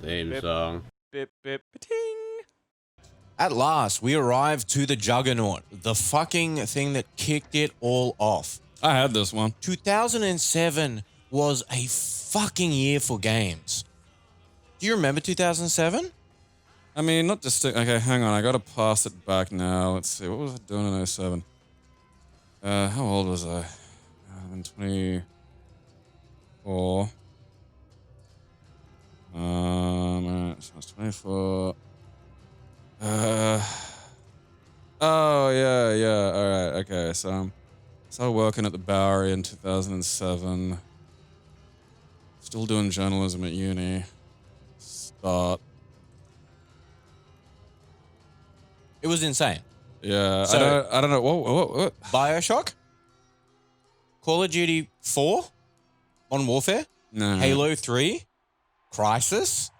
Theme song. Bip, bip, ting. At last, we arrived to the juggernaut, the fucking thing that kicked it all off. I had this one. 2007 was a fucking year for games. Do you remember 2007? I mean, not just... Okay, hang on. I gotta pass it back now. Let's see. What was I doing in 07? How old was I? I'm 24. I was 24. Oh, yeah. All right, okay. So I started working at the Bowery in 2007. Still doing journalism at uni. Start. It was insane. Yeah, So- I don't know. What? BioShock? Call of Duty 4? Modern Warfare? No. Halo 3? Crysis?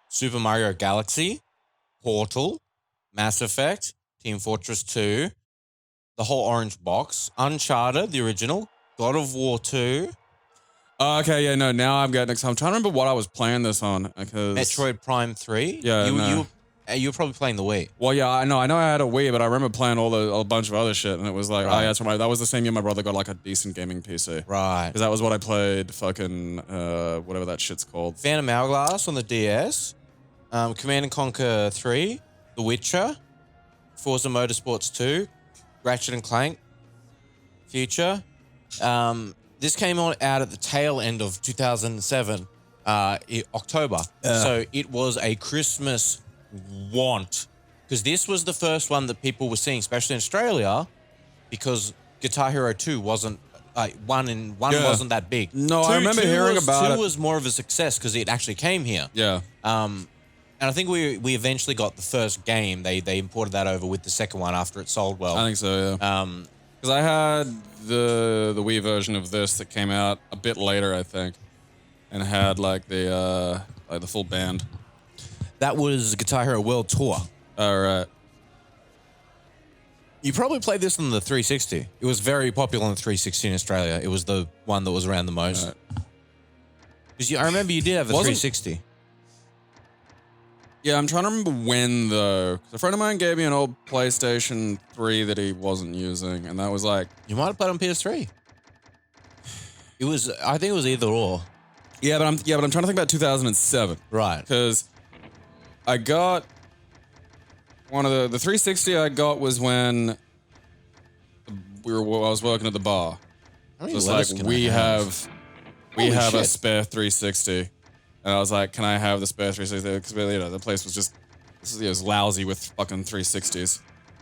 Super Mario Galaxy? Portal? Mass Effect? Team Fortress 2? The whole orange box? Uncharted, the original? God of War 2? Okay, yeah, no, now I'm getting... I'm trying to remember what I was playing this on, because... Metroid Prime 3? Yeah, You were probably playing the Wii. Well, yeah, I know I had a Wii, but I remember playing a bunch of other shit, and it was like, Right. oh, yeah, that's right. That was the same year my brother got like a decent gaming PC. Right. Because that was what I played, fucking, whatever that shit's called. Phantom Hourglass on the DS. Command & Conquer 3. The Witcher. Forza Motorsports 2. Ratchet & Clank. Future. This came out at the tail end of 2007, October. So it was a Christmas want. Because this was the first one that people were seeing, especially in Australia, because Guitar Hero 2 wasn't, one wasn't that big. No, I remember hearing about it. 2 was more of a success because it actually came here. Yeah. And I think we eventually got the first game. They imported that over with the second one after it sold well. I think so, yeah. Because I had the Wii version of this that came out a bit later, I think, and had like the full band. That was Guitar Hero World Tour. All right. You probably played this on the 360. It was very popular on the 360 in Australia. It was the one that was around the most. Right. Because I remember you did have a Wasn't- 360. Yeah, I'm trying to remember when though. 'Cause a friend of mine gave me an old PlayStation 3 that he wasn't using, and that was like, You might have played on PS3. I think it was either or. yeah, but I'm trying to think about 2007. Right. Because I got one of the 360 I got was when I was working at the bar. How many So it's letters like can we I have Holy a shit. spare 360, and I was like, can I have the spare 360? Because the place was just it was lousy with fucking 360s.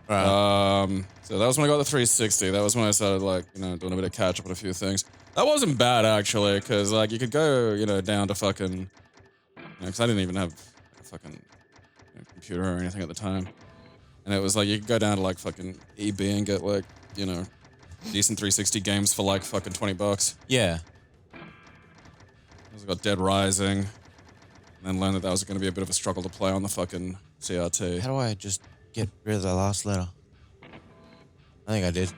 Right. So that was when I got the 360. That was when I started like doing a bit of catch up on a few things. That wasn't bad actually, because like you could go down to fucking because I didn't even have a fucking computer or anything at the time, and it was like you could go down to like fucking EB and get like decent 360 games for like fucking $20. Yeah. I got Dead Rising, and then learned that was going to be a bit of a struggle to play on the fucking CRT. How do I just get rid of the last letter? I think I did.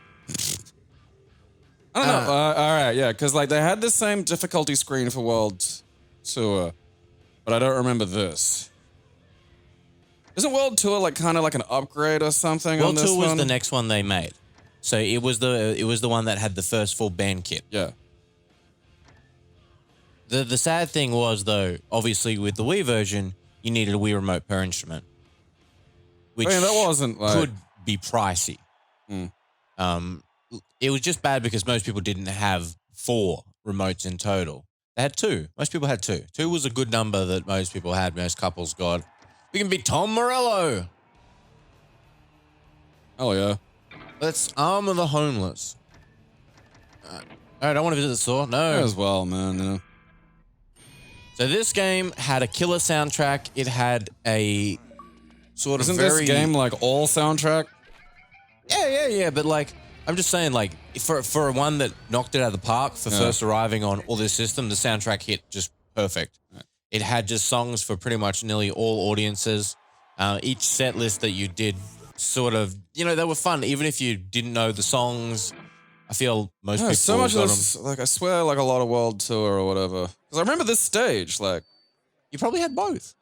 I don't know. All right, yeah, because like they had the same difficulty screen for World Tour, but I don't remember this. Isn't World Tour like kind of like an upgrade or something? World on this Tour was one? the next one they made. So it was the one that had the first full band kit. Yeah. The sad thing was though, obviously with the Wii version, you needed a Wii remote per instrument, which I mean, that wasn't like could be pricey. It was just bad because most people didn't have 4 remotes in total. They had 2. Most people had 2. 2 was a good number that most people had. Most couples got. We can be Tom Morello. Oh yeah. Let's arm of the homeless. All right, I want to visit the store. No. As well, man. Yeah. So this game had a killer soundtrack. It had a sort of Isn't very... this game like all soundtrack? Yeah. But like, I'm just saying, like, for one that knocked it out of the park for first arriving on all this system, the soundtrack hit just perfect. Right. It had just songs for pretty much nearly all audiences. Each set list that you did sort of, they were fun. Even if you didn't know the songs, I feel most people So much got of this, like I swear, like a lot of World Tour or whatever. Because I remember this stage, like, You probably had both.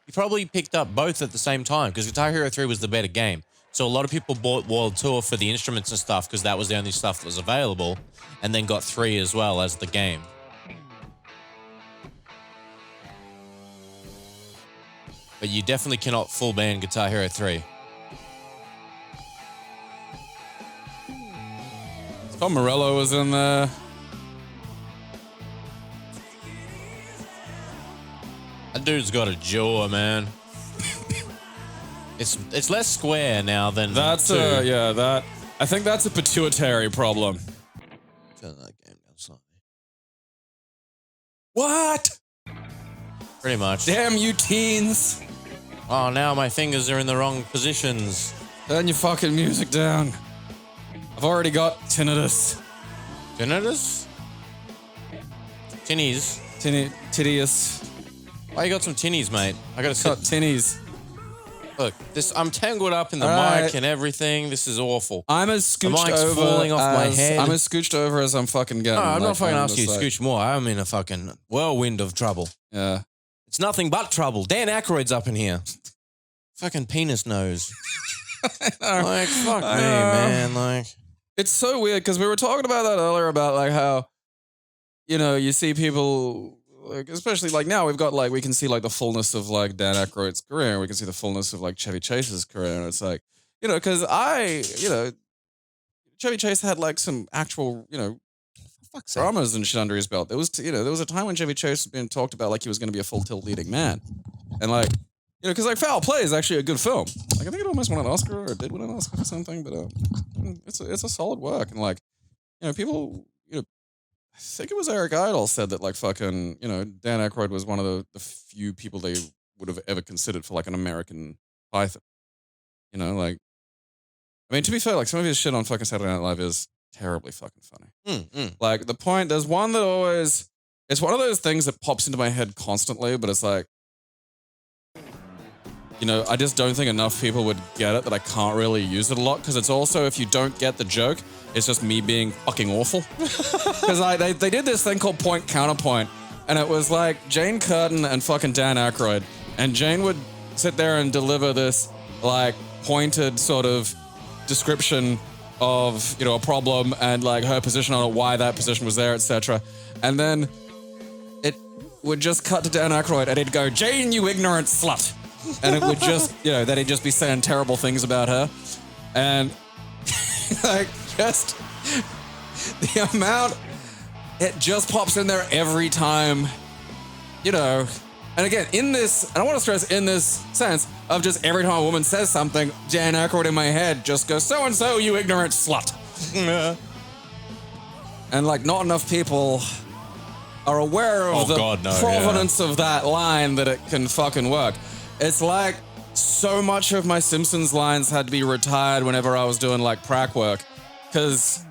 You probably picked up both at the same time because Guitar Hero 3 was the better game. So a lot of people bought World Tour for the instruments and stuff because that was the only stuff that was available, and then got 3 as well as the game. But you definitely cannot full ban Guitar Hero 3. Tom Morello was in there. That dude's got a jaw, man. It's less square now than That's 2. that. I think that's a pituitary problem. Turn that game down slightly. What? Pretty much. Damn you teens. Oh, now my fingers are in the wrong positions. Turn your fucking music down. I've already got tinnitus. Tinnitus? Tinnies? Titius. Why you got some tinnies, mate? I gotta Got sit. tinnies. Look, I'm tangled up in the All right. mic and everything. This is awful. I'm as scooched mic's over falling off my head. I'm as scooched over as I'm fucking getting. No, I'm not fucking asking you to like, scooch more. I'm in a fucking whirlwind of trouble. Yeah. It's nothing but trouble. Dan Aykroyd's up in here. Fucking penis nose. Like, fuck me, man. Like, it's so weird because we were talking about that earlier about like how, you know, you see people like, especially like now we've got like, we can see like the fullness of like Dan Aykroyd's career and we can see the fullness of like Chevy Chase's career. And it's like, you know, because Chevy Chase had like some actual, you know, dramas and shit under his belt. There was, there was a time when Chevy Chase was being talked about like he was going to be a full tilt leading man. And like, because like Foul Play is actually a good film. Like I think it almost won an Oscar or did win an Oscar for something, but it's a solid work. And like, people, I think it was Eric Idle said that like fucking, Dan Aykroyd was one of the few people they would have ever considered for like an American Python. Like, I mean, to be fair, like some of his shit on fucking Saturday Night Live is terribly fucking funny. Like the point, there's one that always, it's one of those things that pops into my head constantly, but it's like, I just don't think enough people would get it that I can't really use it a lot because it's also, if you don't get the joke, it's just me being fucking awful. Because they did this thing called Point Counterpoint, and it was like Jane Curtin and fucking Dan Aykroyd, and Jane would sit there and deliver this like pointed sort of description of, a problem and like her position on it, why that position was there, etc. And then it would just cut to Dan Aykroyd and he'd go, "Jane, you ignorant slut." And it would just, that he'd just be saying terrible things about her. And like just the amount, it just pops in there every time, And again, in this, and I want to stress in this sense of just every time a woman says something, Dan Aykroyd in my head just goes, "So-and-so, you ignorant slut." And like not enough people are aware of provenance of that line that it can fucking work. It's like so much of my Simpsons lines had to be retired whenever I was doing like prac work. Because,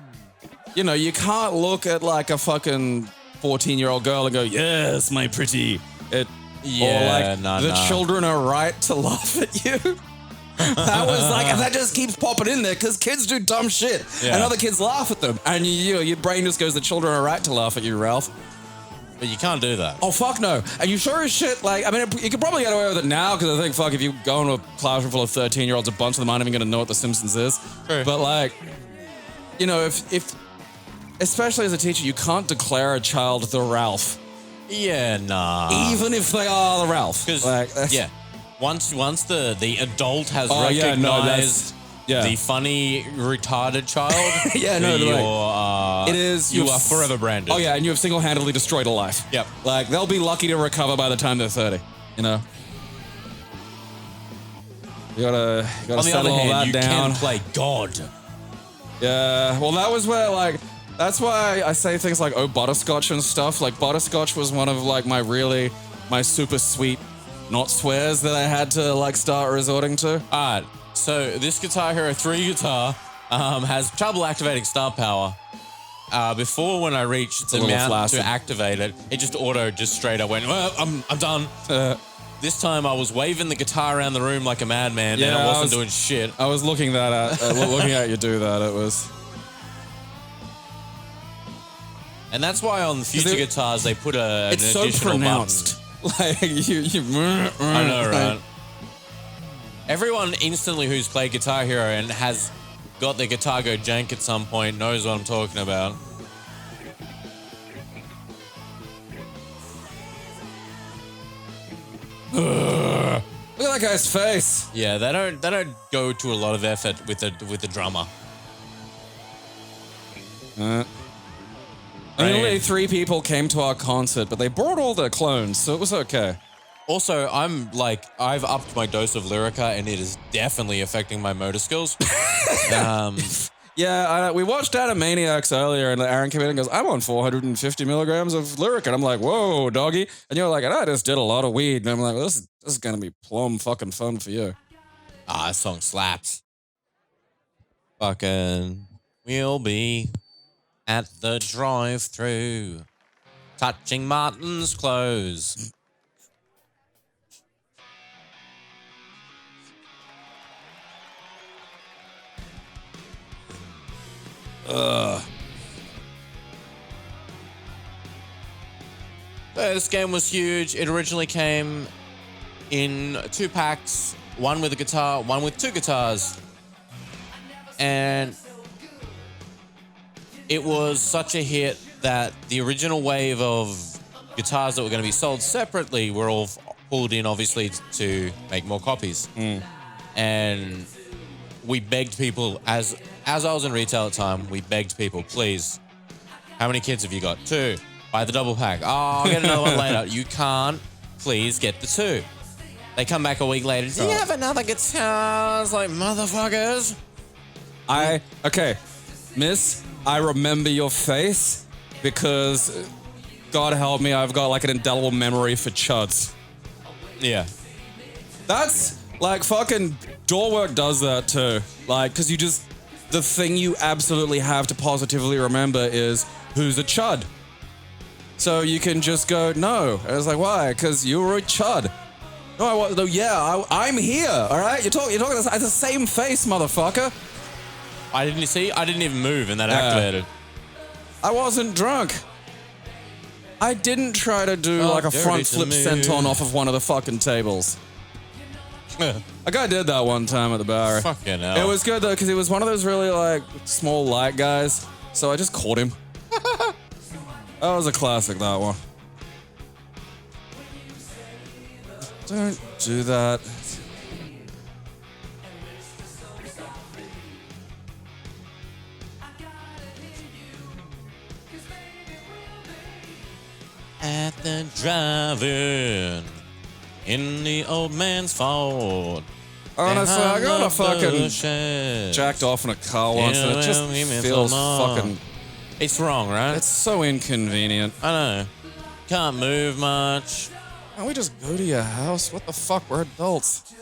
you can't look at like a fucking 14-year-old girl and go, "Yes, my pretty." The children are right to laugh at you. That was like, and that just keeps popping in there because kids do dumb shit and other kids laugh at them. And your brain just goes, "The children are right to laugh at you, Ralph." But you can't do that. Oh, fuck no. And you sure as shit, like, I mean, you could probably get away with it now because I think, fuck, if you go into a classroom full of 13-year-olds, a bunch of them aren't even going to know what The Simpsons is. True. But, like, if, especially as a teacher, you can't declare a child the Ralph. Yeah, nah. Even if they are the Ralph. Because, like, once the adult has recognized the funny, retarded child, it is. You are forever branded. Oh, yeah, and you have single-handedly destroyed a life. Yep. Like, they'll be lucky to recover by the time they're 30, You gotta On the settle other all hand, that you down. can play God. Yeah, well, that was where, like, that's why I say things like, "Oh, butterscotch" and stuff. Like, butterscotch was one of, like, my super sweet not swears that I had to, like, start resorting to. Alright, so this Guitar Hero 3 guitar has trouble activating star power. Before, when I reached the mount to activate it, it just straight up went, "Well, I'm done." This time I was waving the guitar around the room like a madman, and I wasn't doing shit. I was looking looking at you do that. It was. And that's why on future guitars they put an It's so additional pronounced. Like you. I know, right? Everyone instantly who's played Guitar Hero and has got their guitar go jank at some point knows what I'm talking about. Look at that guy's face. Yeah, they don't go to a lot of effort with the drummer. Only 3 people came to our concert, but they brought all their clones, so it was okay. Also, I've upped my dose of Lyrica, and it is definitely affecting my motor skills. Yeah, we watched Animaniacs earlier, and Aaron came in and goes, I'm on 450 milligrams of Lyrica. And I'm like, whoa, doggy. And you're like, I just did a lot of weed. And I'm like, well, this is going to be plumb fucking fun for you. Ah, this song slaps. Fucking, we'll be at the drive-thru, touching Martin's clothes. This game was huge. It originally came in 2 packs, one with a guitar, one with 2 guitars. And it was such a hit that the original wave of guitars that were going to be sold separately were all pulled in, obviously, to make more copies. And we begged people, as I was in retail at the time, we begged people, please, how many kids have you got? 2. Buy the double pack. Oh, I'll get another one later. You can't. Please get the 2. They come back a week later. Do you have another guitar? I was like, motherfuckers. Okay, miss, I remember your face because, God help me, I've got like an indelible memory for chuds. Yeah. That's like fucking Doorwork does that too. Like, because the thing you absolutely have to positively remember is who's a chud. So you can just go, no. And it's like, why? Because you were a chud. No, I was. No, yeah, I'm here. All right, you're talking. It's the same face, motherfucker. I didn't even move, and that activated. I wasn't drunk. I didn't try to do like a front flip senton off of one of the fucking tables. A guy did that one time at the bar. Fucking hell. It was good though, because he was one of those really like small, light guys. So I just caught him. That was a classic, that one. Don't do that. At the drive-in, in the old man's Ford. Honestly, I got a fucking bushes. jacked off in a car once, and it just feels fucking. It's wrong, right? It's so inconvenient. I know. Can't move much. Can't we just go to your house? What the fuck? We're adults.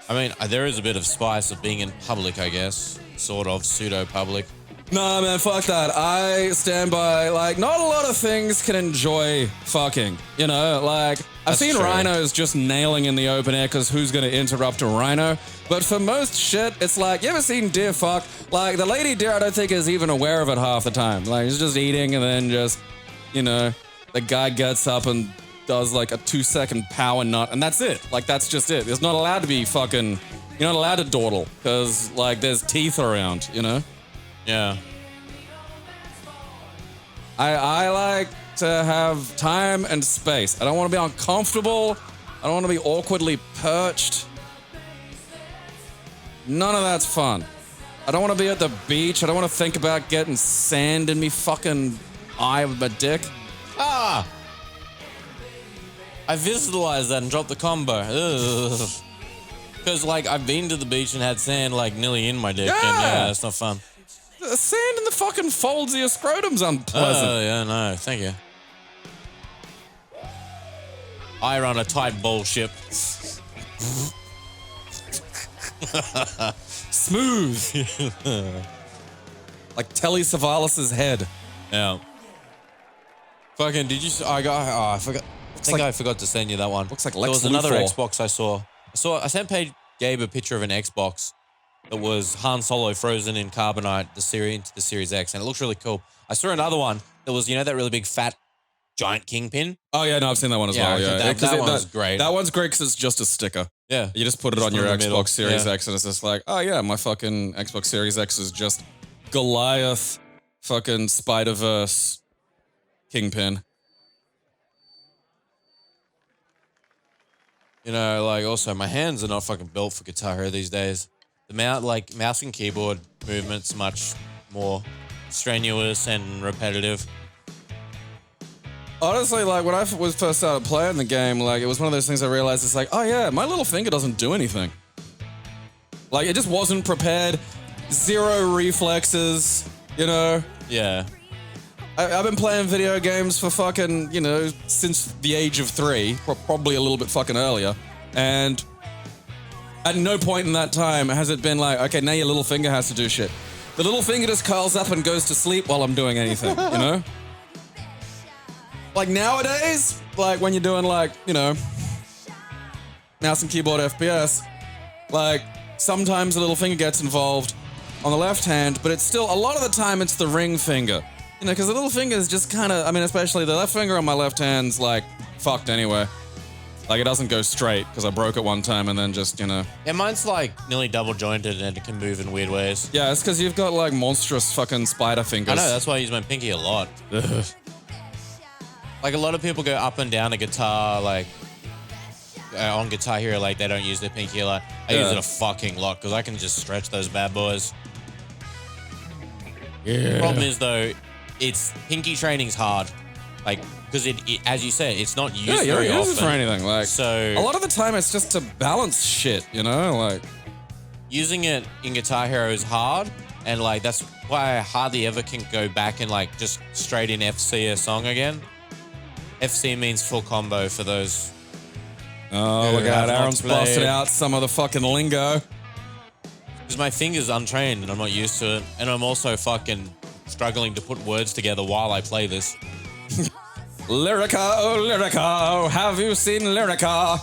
I mean, there is a bit of spice of being in public, I guess. Sort of, pseudo-public. Nah, man, fuck that. I stand by, like, not a lot of things can enjoy fucking, you know? Like, I've seen rhinos just nailing in the open air because who's going to interrupt a rhino? But for most shit, it's like, you ever seen deer fuck? Like, the lady deer, I don't think is even aware of it half the time. Like, he's just eating and then just, you know, the guy gets up and does, like, a 2-second power nut, and that's it. Like, that's just it. There's not allowed to be fucking, you're not allowed to dawdle because, like, there's teeth around, you know? Yeah. I like to have time and space. I don't want to be uncomfortable. I don't want to be awkwardly perched. None of that's fun. I don't want to be at the beach. I don't want to think about getting sand in me fucking eye with my dick. Ah! I visualized that and dropped the combo. Because, like, I've been to the beach and had sand, like, nearly in my dick. Yeah! And, yeah, it's not fun. The sand in the fucking folds of your scrotum's unpleasant. Oh, yeah, no, thank you. I run a tight ball ship. Smooth. Like Telly Savalas's head. Yeah. Fucking, did you... I forgot. I forgot to send you that one. Looks like There Lex was another Luthor. Xbox I saw. I sent Gabe a picture of an Xbox that was Han Solo frozen in carbonite, the Series X, and it looks really cool. I saw another one that was, that really big fat giant kingpin. Oh yeah, no, I've seen that one as well. Yeah, that one was great. That one's great because it's just a sticker. Yeah, you just put it on your Xbox Series yeah. X, and it's just like, oh yeah, my fucking Xbox Series X is just Goliath, fucking Spider-Verse kingpin. Also my hands are not fucking built for Guitar Hero these days. The mouse and keyboard movements much more strenuous and repetitive. Honestly, when I was first started playing the game, it was one of those things I realized it's like, oh yeah, my little finger doesn't do anything. It just wasn't prepared. Zero reflexes, Yeah. I've been playing video games for fucking, since the age of 3, probably a little bit fucking earlier. And at no point in that time has it been like, okay, now your little finger has to do shit. The little finger just curls up and goes to sleep while I'm doing anything, Nowadays, when you're doing mouse and keyboard FPS, sometimes the little finger gets involved on the left hand, but it's still, a lot of the time it's the ring finger. Because the little finger is just kind of, especially the left finger on my left hand's fucked anyway. It doesn't go straight because I broke it one time and then just, Yeah, mine's nearly double jointed and it can move in weird ways. Yeah, it's because you've got monstrous fucking spider fingers. I know, that's why I use my pinky a lot. A lot of people go up and down a guitar, on Guitar Hero, they don't use their pinky a lot. I use it a fucking lot because I can just stretch those bad boys. Yeah. The problem is, though, pinky training's hard. Because it, as you said, it's not used very often. Use it for anything. So a lot of the time it's just to balance shit, using it in Guitar Hero is hard, and that's why I hardly ever can go back and just straight in FC a song again. FC means full combo for those. Oh, look out. Aaron's busted out some of the fucking lingo. Because my finger's untrained and I'm not used to it. And I'm also fucking struggling to put words together while I play this. Lyrica, oh Lyrica, have you seen Lyrica?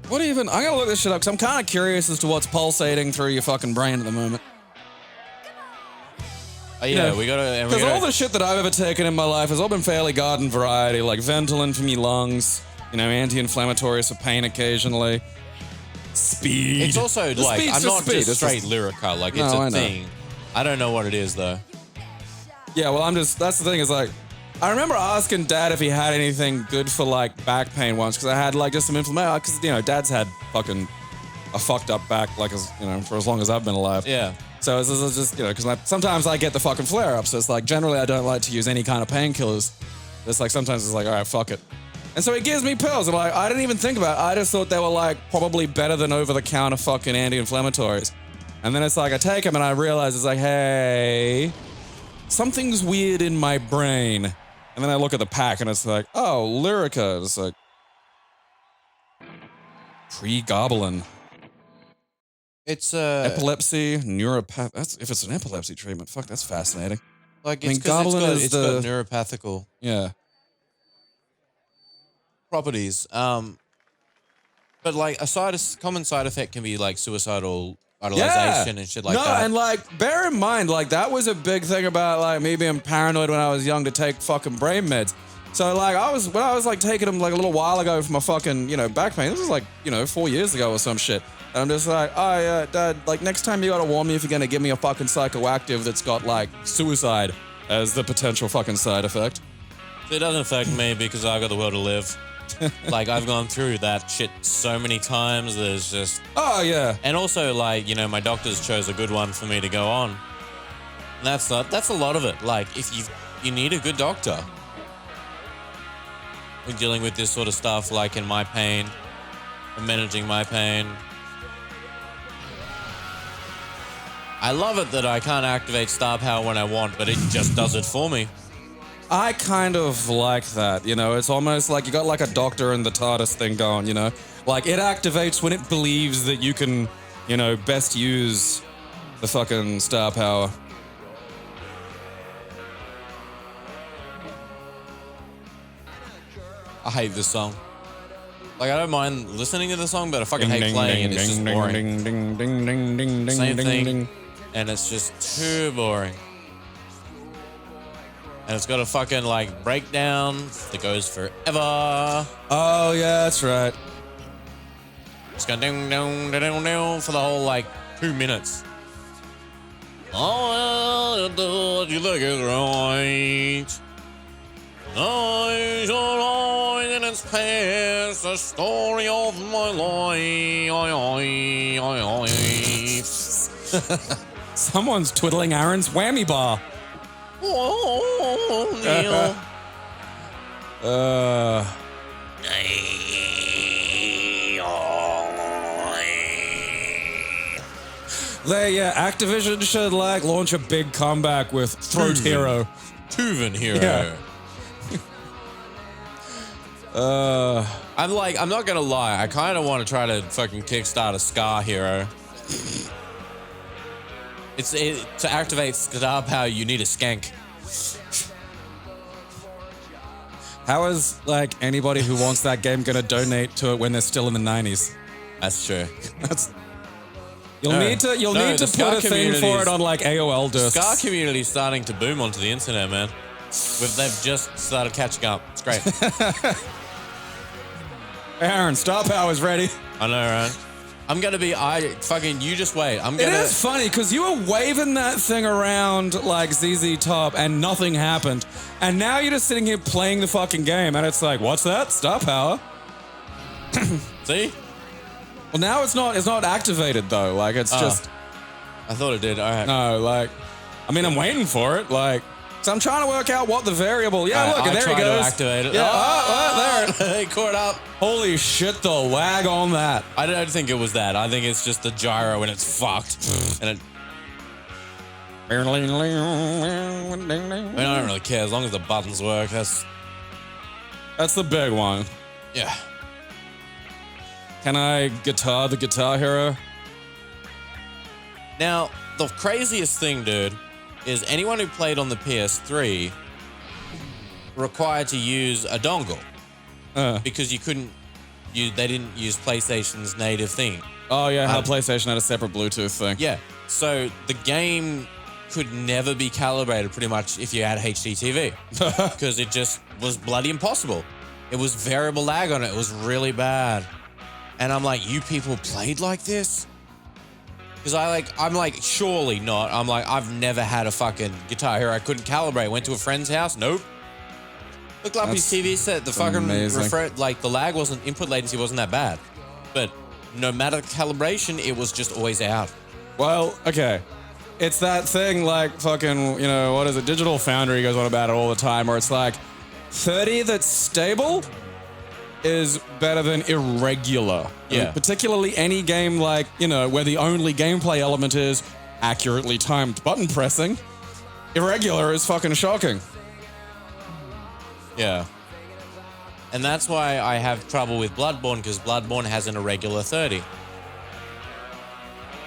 What even? I gotta look this shit up because I'm kind of curious as to what's pulsating through your fucking brain at the moment. Yeah, we gotta... Because all the shit that I've ever taken in my life has all been fairly garden variety, Ventolin for me lungs, anti-inflammatories for pain occasionally. Speed. It's also, I'm not just straight Lyrica, it's a thing. I don't know what it is, though. Yeah, well, that's the thing, is I remember asking Dad if he had anything good for, back pain once, because I had, just some inflammation, because, Dad's had fucking a fucked up back, for as long as I've been alive. Yeah. So it's just, because sometimes I get the fucking flare-ups, so it's generally I don't like to use any kind of painkillers. It's sometimes it's all right, fuck it. And so he gives me pills, and I didn't even think about it. I just thought they were, probably better than over-the-counter fucking anti-inflammatories. And then it's I take them, and I realize it's hey, something's weird in my brain. And then I look at the pack, and it's oh, Lyrica. It's pregabalin. It's epilepsy, neuropath. If it's an epilepsy treatment, fuck, that's fascinating. It's got neuropathical properties. But a common side effect can be suicidal idolization and shit like that. No, and bear in mind, that was a big thing about me being paranoid when I was young to take fucking brain meds. So when I was taking them a little while ago for my fucking back pain. This was 4 years ago or some shit. And I'm just oh yeah, Dad, next time you gotta warn me if you're gonna give me a fucking psychoactive that's got suicide as the potential fucking side effect. It doesn't affect me because I've got the will to live. I've gone through that shit so many times. There's just... Oh, yeah. And also, my doctors chose a good one for me to go on. And that's a lot of it. If you need a good doctor when dealing with this sort of stuff, in my pain, and managing my pain. I love it that I can't activate star power when I want, but it just does it for me. I kind of like that, It's almost you got a doctor and the TARDIS thing going, It activates when it believes that you can, best use the fucking star power. I hate this song. Like, I don't mind listening to the song, but I fucking hate playing it. It's just boring. Same thing, and it's just too boring. And it's got a fucking, like, breakdown that goes forever. Oh, yeah, that's right. It's going ding, ding, ding, ding, ding for the whole, like, 2 minutes. Oh, you look is right. Eyes are right and it's past the story of my life. Someone's twiddling Aaron's whammy bar. Oh, Neil. Activision should like launch a big comeback with Throat Hero. Tuvan Hero. Yeah. I'm not gonna lie, I kind of want to try to fucking kickstart a Scar Hero. To activate Scar power, you need a skank. How is like anybody who wants that game gonna donate to it when they're still in the 90s? That's true. You'll need to put a thing for it on like AOL discs. Scar community is starting to boom onto the internet, man. They've just started catching up. It's great. Aaron, Star Power's ready. I know, right? I'm gonna be, you just wait. It is funny because you were waving that thing around like ZZ Top and nothing happened. And now you're just sitting here playing the fucking game and it's like, what's that? Star Power? See? Well, now it's not activated though. Like it's just. I thought it did. All right. No, like, I mean, I'm waiting for it. Like, so I'm trying to work out what the variable. Yeah, look, and there he goes. To activate it. Yeah, there. He caught up. Holy shit, the lag on that. I don't think it was that. I think it's just the gyro and it's fucked. And I don't really care as long as the buttons work. That's the big one. Yeah. Can I guitar the Guitar Hero? Now, the craziest thing, dude, is anyone who played on the PS3 required to use a dongle because they didn't use PlayStation's native thing. Oh yeah, how PlayStation had a separate Bluetooth thing. Yeah, so the game could never be calibrated pretty much if you had HD TV because it just was bloody impossible. It was variable lag on it. It was really bad. And I'm like, you people played like this? Because I'm like, surely not. I'm like, I've never had a fucking Guitar Hero I couldn't calibrate. Went to a friend's house. Nope. Looked up his TV set. The fucking the lag input latency wasn't that bad. But no matter calibration, it was just always out. Well, okay. It's that thing like fucking, what is it? Digital Foundry goes on about it all the time where it's like 30 that's stable is better than irregular. Yeah. And particularly any game like, where the only gameplay element is accurately timed button pressing. Irregular is fucking shocking. Yeah. And that's why I have trouble with Bloodborne, because Bloodborne has an irregular 30.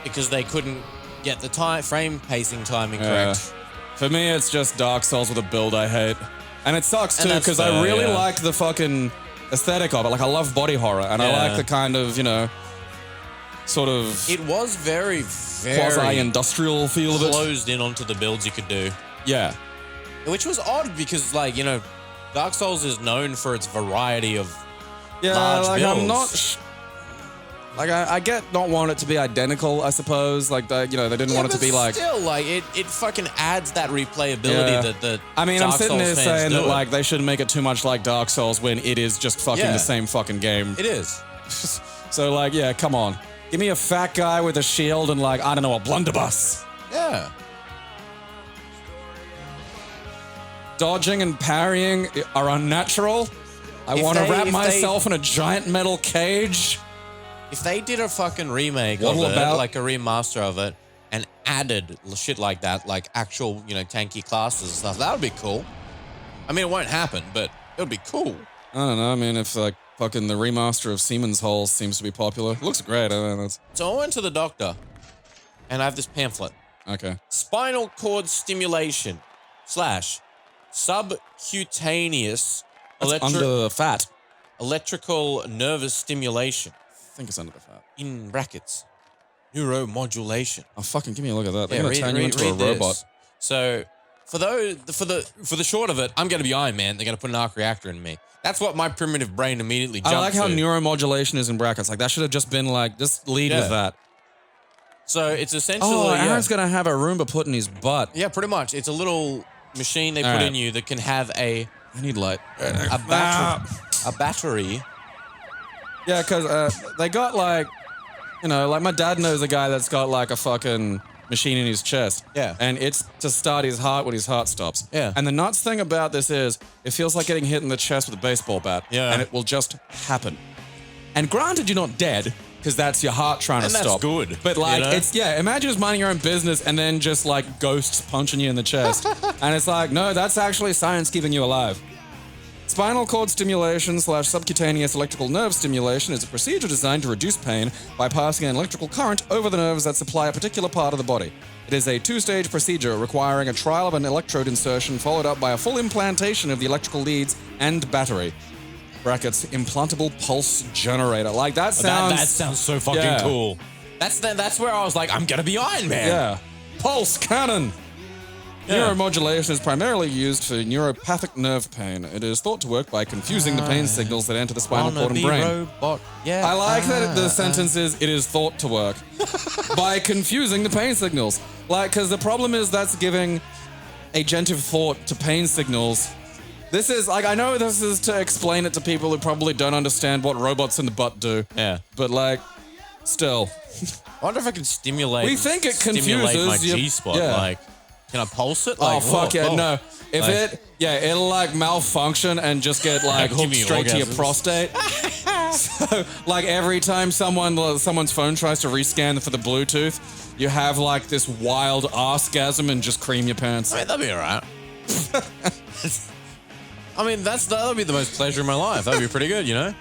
Because they couldn't get the frame pacing timing correct. For me, it's just Dark Souls with a build I hate. And it sucks too, because I really like the fucking aesthetic of it. Like, I love body horror, and I like the kind of, sort of... It was very, very... quasi-industrial feel of it. Closed in onto the builds you could do. Yeah. Which was odd, because, like, Dark Souls is known for its variety of like, large builds. I'm not... I get not wanting it to be identical, I suppose. Like, they didn't want it to be like... still, like, it fucking adds that replayability that the I mean, Dark I'm sitting there Souls saying fans that, like, they shouldn't make it too much like Dark Souls when it is just fucking the same fucking game. It is. So, like, yeah, come on. Give me a fat guy with a shield and, like, I don't know, a blunderbuss. Yeah. Dodging and parrying are unnatural. I want to wrap myself in a giant metal cage. If they did a fucking remake of it, like a remaster of it, and added shit like that, like actual, tanky classes and stuff, that would be cool. I mean, it won't happen, but it would be cool. I don't know. I mean, if, like, fucking the remaster of Siemens Hall seems to be popular. It looks great. So I went to the doctor, and I have this pamphlet. Okay. Spinal cord stimulation / subcutaneous under the fat. electrical nervous stimulation, I think it's under the fat. in brackets, neuromodulation. Oh, fucking give me a look at that. They're Yeah, going to turn you into a read robot. this. So for the short of it, I'm going to be Iron Man. They're going to put an arc reactor in me. That's what my primitive brain immediately jumped I like how to. neuromodulation is in brackets. Like, that should have just been like, just lead with that. So it's essentially... Oh, Aaron's going to have a Roomba put in his butt. Yeah, pretty much. It's a little machine they put in you that can have a I need light. battery. Yeah, because they got like, you know, like my dad knows a guy that's got like a fucking machine in his chest. Yeah. And it's to start his heart when his heart stops. Yeah. And the nuts thing about this is it feels like getting hit in the chest with a baseball bat. Yeah. And it will just happen. And granted, you're not dead because that's your heart trying to And that's stop. good, But like, you know? it's, yeah, imagine just minding your own business and then just like ghosts punching you in the chest. And it's like, no, that's actually science keeping you alive. Spinal cord stimulation / subcutaneous electrical nerve stimulation is a procedure designed to reduce pain by passing an electrical current over the nerves that supply a particular part of the body. It is a 2-stage procedure requiring a trial of an electrode insertion followed up by a full implantation of the electrical leads and battery. Brackets, implantable pulse generator. Like, that sounds... That sounds so fucking cool. That's where I was like, I'm gonna be Iron Man. Yeah. Pulse cannon. Yeah. Neuromodulation is primarily used for neuropathic nerve pain. It is thought to work by confusing the pain signals that enter the spinal cord and brain. Robot. Yeah. I like that the sentence is, it is thought to work by confusing the pain signals. Like, because the problem is that's giving agentive thought to pain signals. This is, like, I know this is to explain it to people who probably don't understand what robots in the butt do. Yeah. But, like, still. I wonder if I can stimulate. We think it stimulate my confuses your- G-spot. yeah. Like, can I pulse it? Oh, Like, fuck yeah, whoa. no. If Like- it'll like malfunction and just get like Give hooked me straight to your orgasms. prostate. So, like every time someone's phone tries to rescan for the Bluetooth, you have like this wild arsgasm and just cream your pants. I mean, that'd be alright. I mean, that'll be the most pleasure in my life. That'd be pretty good, you know?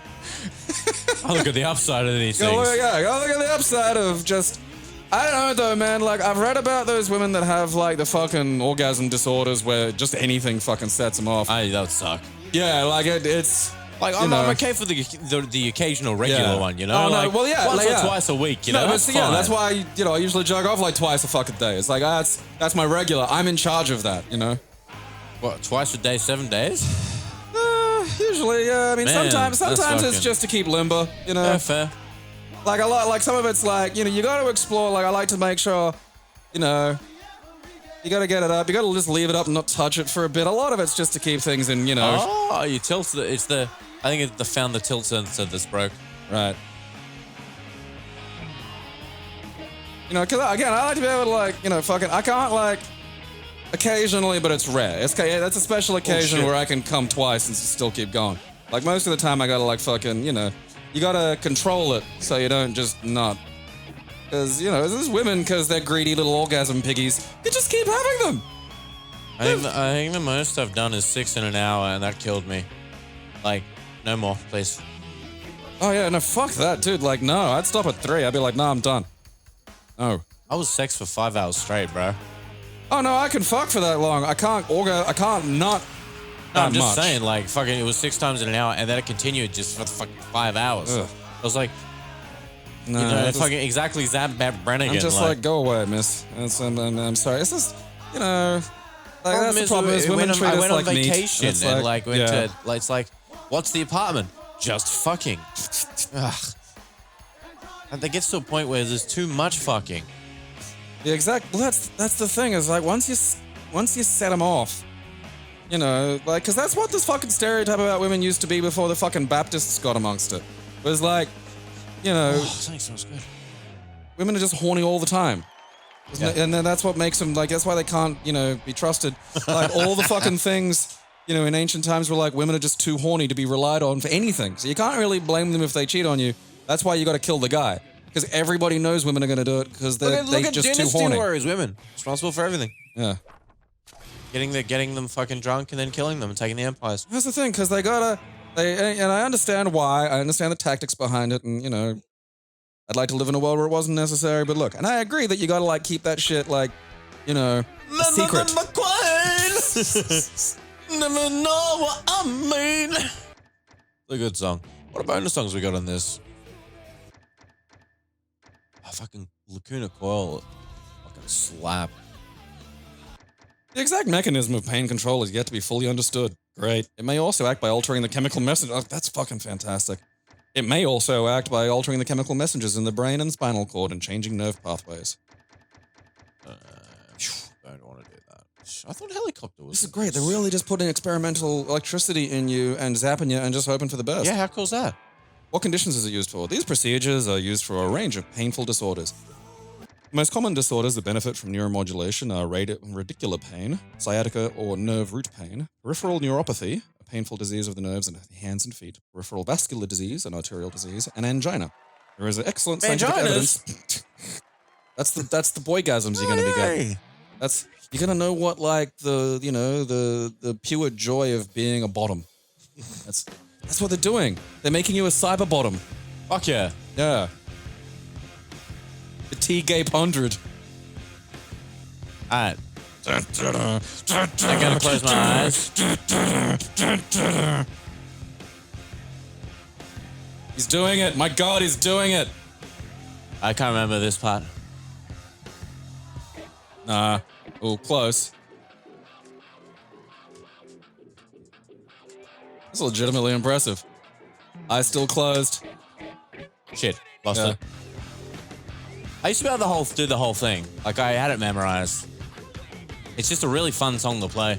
I look at the upside of these Go things. look at the upside of just... I don't know though, man. Like, I've read about those women that have like the fucking orgasm disorders where just anything fucking sets them off. That would suck. Yeah, like it's... Like, I'm okay for the occasional regular one, you know? Oh, no, like, well, yeah. once like, or yeah. twice a week, you know? No, That's but yeah, fine. that's why, you know, I usually jog off like twice a fucking day. It's like, that's my regular. I'm in charge of that, you know? What, twice a day, 7 days? Usually, yeah. I mean, Man, sometimes that's it's fucking- just to keep limber, you know? Yeah, fair. Like, a lot, like some of it's like, you know, you got to explore. Like, I like to make sure, you know, you got to get it up. You got to just leave it up and not touch it for a bit. A lot of it's just to keep things in, you know. Oh, you tilt it. I think it's the tilt sensor that's broke. Right. You know, because again, I like to be able to like, you know, I can't like, occasionally, but it's rare. That's a special occasion shit. where I can come twice and still keep going. Like most of the time I gotta like fucking, you know, you gotta control it so you don't just not. Because, you know, there's women, because they're greedy little orgasm piggies, you just keep having them. I think the most I've done is 6 in an hour, and that killed me. Like, no more, please. Oh yeah, no, fuck that, dude. Like, no, I'd stop at 3. I'd be like, nah, I'm done. No. I was sex for 5 hours straight, bro. Oh no, I can fuck for that long. I can't not. No, I'm that just much. saying, like, fucking, it was 6 times in an hour, and then it continued just for fucking 5 hours. Ugh. I was like, No, you know, just- fucking exactly Zap Brannigan. I'm just like, go away, miss. I'm sorry. It's just, you know, like that's the problem is women treat I us went on like meat. vacation It's and like went yeah. to, like, it's like, what's the apartment? Just fucking. Ugh. And it gets to a point where there's too much fucking. Yeah, exactly. Well, that's the thing is like once you set them off, you know, like because that's what this fucking stereotype about women used to be before the fucking Baptists got amongst it. It was like, you know, Something smells good. women are just horny all the time. Yeah. And then that's what makes them like that's why they can't, you know, be trusted. Like all the fucking things, you know, in ancient times were like women are just too horny to be relied on for anything. So you can't really blame them if they cheat on you. That's why you got to kill the guy. Because everybody knows women are going to do it because they're just too Dynasty horny. Warriors, women responsible for everything. Yeah. Getting them fucking drunk and then killing them and taking the empires. That's the thing, because and I understand why. I understand the tactics behind it, and, you know, I'd like to live in a world where it wasn't necessary, but look, and I agree that you gotta, like, keep that shit, like, you know, a secret. McQueen! Never know what I mean. It's a good song. What bonus songs we got on this? Oh, fucking Lacuna Coil. Fucking slap. The exact mechanism of pain control is yet to be fully understood. Great. It may also act by altering the chemical message. Oh, that's fucking fantastic. It may also act by altering the chemical messages in the brain and spinal cord and changing nerve pathways. Don't want to do that. I thought helicopter was... This is great. They're really just putting experimental electricity in you and zapping you and just hoping for the best. Yeah, how cool's that? What conditions is it used for? These procedures are used for a range of painful disorders. The most common disorders that benefit from neuromodulation are radicular pain, sciatica or nerve root pain, peripheral neuropathy, a painful disease of the nerves and hands and feet, peripheral vascular disease, an arterial disease, and angina. There is excellent scientific evidence. That's the boygasms you're going to be getting. You're going to know what, like, the pure joy of being a bottom. That's what they're doing. They're making you a cyber bottom. Fuck yeah. Yeah. The T-Gape 100. Alright. I'm gonna close my eyes. He's doing it. My God, he's doing it. I can't remember this part. Nah. Oh, close. That's legitimately impressive. Eyes still closed. Shit. Lost Yeah. it. I used to be able to do the whole thing. Like, I had it memorized. It's just a really fun song to play.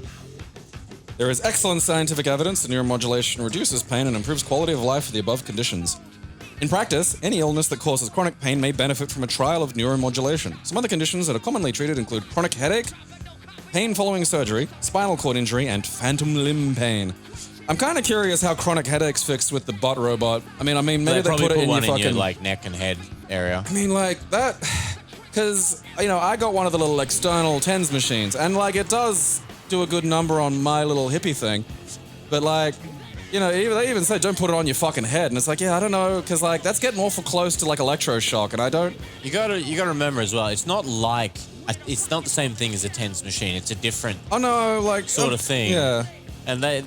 There is excellent scientific evidence that neuromodulation reduces pain and improves quality of life for the above conditions. In practice, any illness that causes chronic pain may benefit from a trial of neuromodulation. Some other conditions that are commonly treated include chronic headache, pain following surgery, spinal cord injury, and phantom limb pain. I'm kind of curious how chronic headaches fixed with the butt robot. I mean, maybe they put it in your one fucking... in your, like, neck and head area. I mean, like, that... Because, I got one of the little external TENS machines, and, like, it does do a good number on my little hippie thing. But, like, they even say don't put it on your fucking head, and it's like, yeah, I don't know, because, like, that's getting awful close to, like, electroshock, and I don't... You gotta remember as well, it's not like... It's not the same thing as a TENS machine, it's a different... Oh, no, like... sort of thing. Yeah. And they...